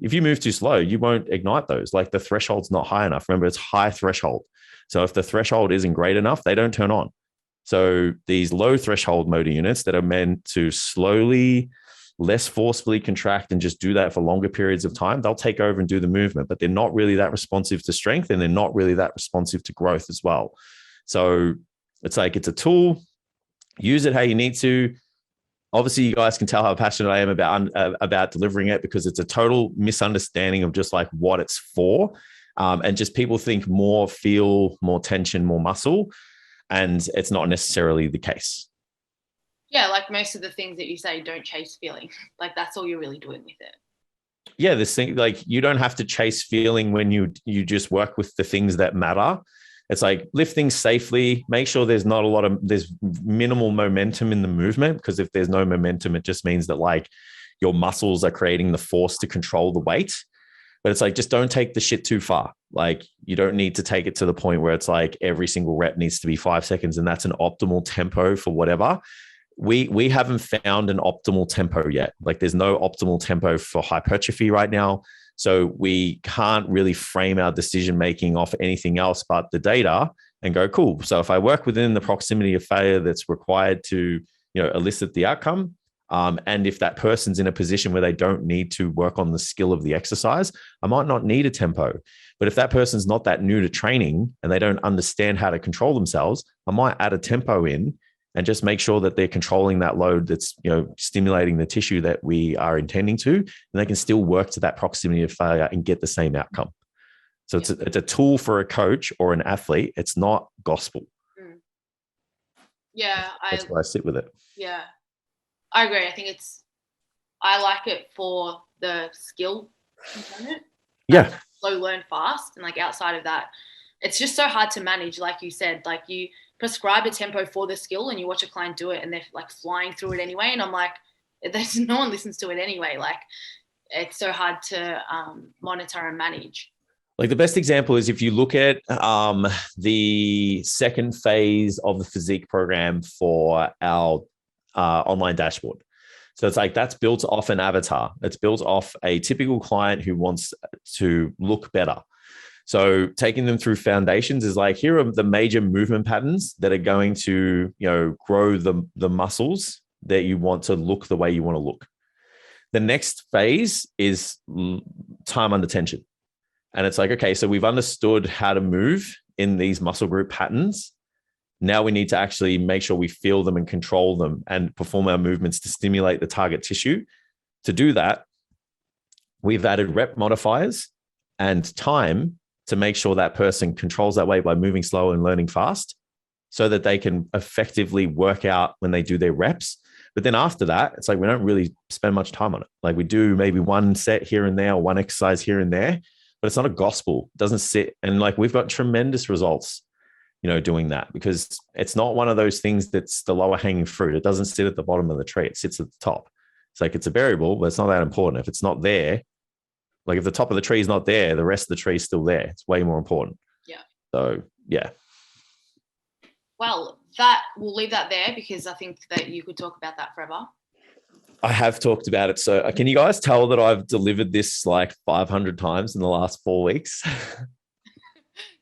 If you move too slow, you won't ignite those. The threshold's not high enough. Remember, it's high threshold. So if the threshold isn't great enough, they don't turn on. So these low threshold motor units that are meant to slowly, less forcefully contract and just do that for longer periods of time, they'll take over and do the movement, but they're not really that responsive to strength and they're not really that responsive to growth as well. So it's it's a tool, use it how you need to. Obviously, you guys can tell how passionate I am about delivering it because it's a total misunderstanding of just what it's for. And just people think more feel, more tension, more muscle, and it's not necessarily the case. Yeah, most of the things that you say, don't chase feeling. That's all you're really doing with it. Yeah, this thing, you don't have to chase feeling when you just work with the things that matter. It's lift things safely, make sure there's minimal momentum in the movement, because if there's no momentum, it just means that your muscles are creating the force to control the weight. But it's just don't take the shit too far. You don't need to take it to the point where it's every single rep needs to be 5 seconds and that's an optimal tempo for whatever. We haven't found an optimal tempo yet. There's no optimal tempo for hypertrophy right now. So we can't really frame our decision-making off anything else but the data and go, cool. So if I work within the proximity of failure that's required to, elicit the outcome, And if that person's in a position where they don't need to work on the skill of the exercise, I might not need a tempo. But if that person's not that new to training and they don't understand how to control themselves, I might add a tempo in and just make sure that they're controlling that load that's, stimulating the tissue that we are intending to, and they can still work to that proximity of failure and get the same outcome. So it's a tool for a coach or an athlete. It's not gospel. Yeah. That's where I sit with it. Yeah. I agree. I think I like it for the skill component. Yeah. Slow learn fast. And like outside of that, it's just so hard to manage. Like you said, like you prescribe a tempo for the skill and you watch a client do it and they're like flying through it anyway. And I'm like, no one listens to it anyway. Like it's so hard to monitor and manage. Like the best example is if you look at the second phase of the physique program for our online dashboard. So it's like that's built off an avatar. It's built off a typical client who wants to look better. So taking them through foundations is like, here are the major movement patterns that are going to, grow the muscles that you want to look the way you want to look. The next phase is time under tension. And it's like, okay, so we've understood how to move in these muscle group patterns. Now we need to actually make sure we feel them and control them and perform our movements to stimulate the target tissue. To do that, we've added rep modifiers and time to make sure that person controls that weight by moving slow and learning fast so that they can effectively work out when they do their reps. But then after that, it's like we don't really spend much time on it. Like we do maybe one set here and there or one exercise here and there, but it's not a gospel. It doesn't sit. And like we've got tremendous results, doing that, because it's not one of those things that's the lower hanging fruit. It doesn't sit at the bottom of the tree. It sits at the top. It's like, it's a variable, but it's not that important. If it's not there, like if the top of the tree is not there, the rest of the tree is still there. It's way more important. Yeah. So, yeah. Well, we'll leave that there because I think that you could talk about that forever. I have talked about it. So can you guys tell that I've delivered this like 500 times in the last 4 weeks?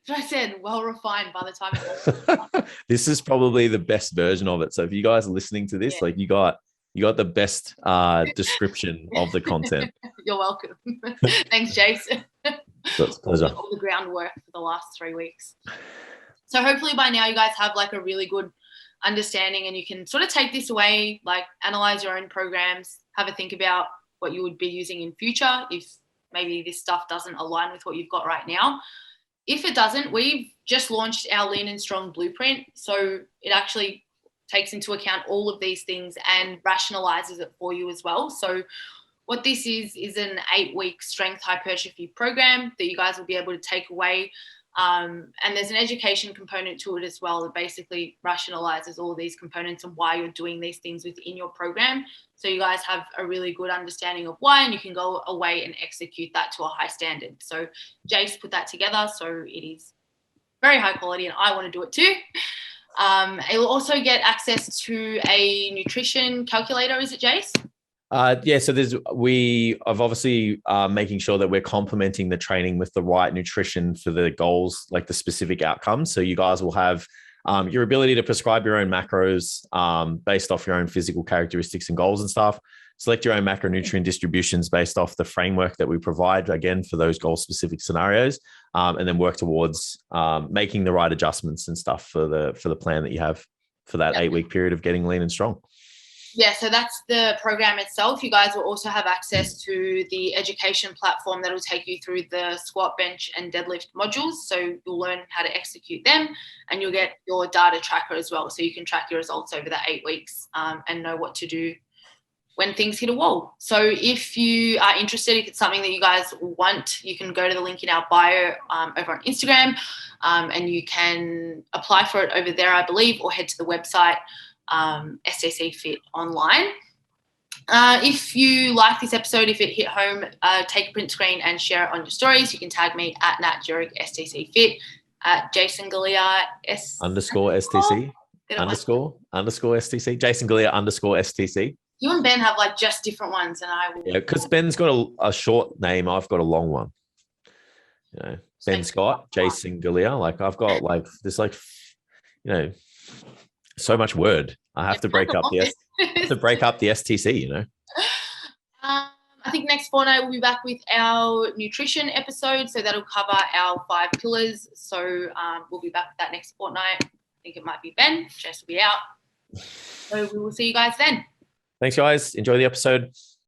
I said, well refined by the time This is probably the best version of it. So if you guys are listening to this, like you got the best description of the content. You're welcome. Thanks, Jason. That's a pleasure. All the groundwork for the last 3 weeks. So hopefully by now you guys have like a really good understanding and you can sort of take this away, like analyze your own programs, have a think about what you would be using in future if maybe this stuff doesn't align with what you've got right now. If it doesn't, we've just launched our Lean and Strong Blueprint. So it actually takes into account all of these things and rationalizes it for you as well. So what this is an 8-week strength hypertrophy program that you guys will be able to take away. And there's an education component to it as well that basically rationalizes all these components and why you're doing these things within your program. So you guys have a really good understanding of why, and you can go away and execute that to a high standard. So Jace put that together. So it is very high quality and I want to do it too. It will also get access to a nutrition calculator. Is it, Jace? Yeah, so I've obviously making sure that we're complementing the training with the right nutrition for the goals, like the specific outcomes. So you guys will have your ability to prescribe your own macros based off your own physical characteristics and goals and stuff. Select your own macronutrient distributions based off the framework that we provide, again, for those goal-specific scenarios, and then work towards making the right adjustments and stuff for the plan that you have for that 8-week period of getting lean and strong. Yeah, so that's the program itself. You guys will also have access to the education platform that will take you through the squat, bench, and deadlift modules. So you'll learn how to execute them and you'll get your data tracker as well. So you can track your results over the 8 weeks and know what to do when things hit a wall. So if you are interested, if it's something that you guys want, you can go to the link in our bio over on Instagram and you can apply for it over there, I believe, or head to the website, STCfit online. If you like this episode, if it hit home, take a print screen and share it on your stories. You can tag me at @STCfit, at Jason Galea _STC _STC, Jason Galea _STC. You and Ben have like just different ones, and I will. Yeah, because Ben's got a short name. I've got a long one. Ben Scott, Jason Galea. Like I've got like this, like so much word. I have to break up the To break up the STC, you know. I think next fortnight we'll be back with our nutrition episode. So that'll cover our 5 pillars. So we'll be back with that next fortnight. I think it might be Ben. Jess will be out. So we will see you guys then. Thanks, guys. Enjoy the episode.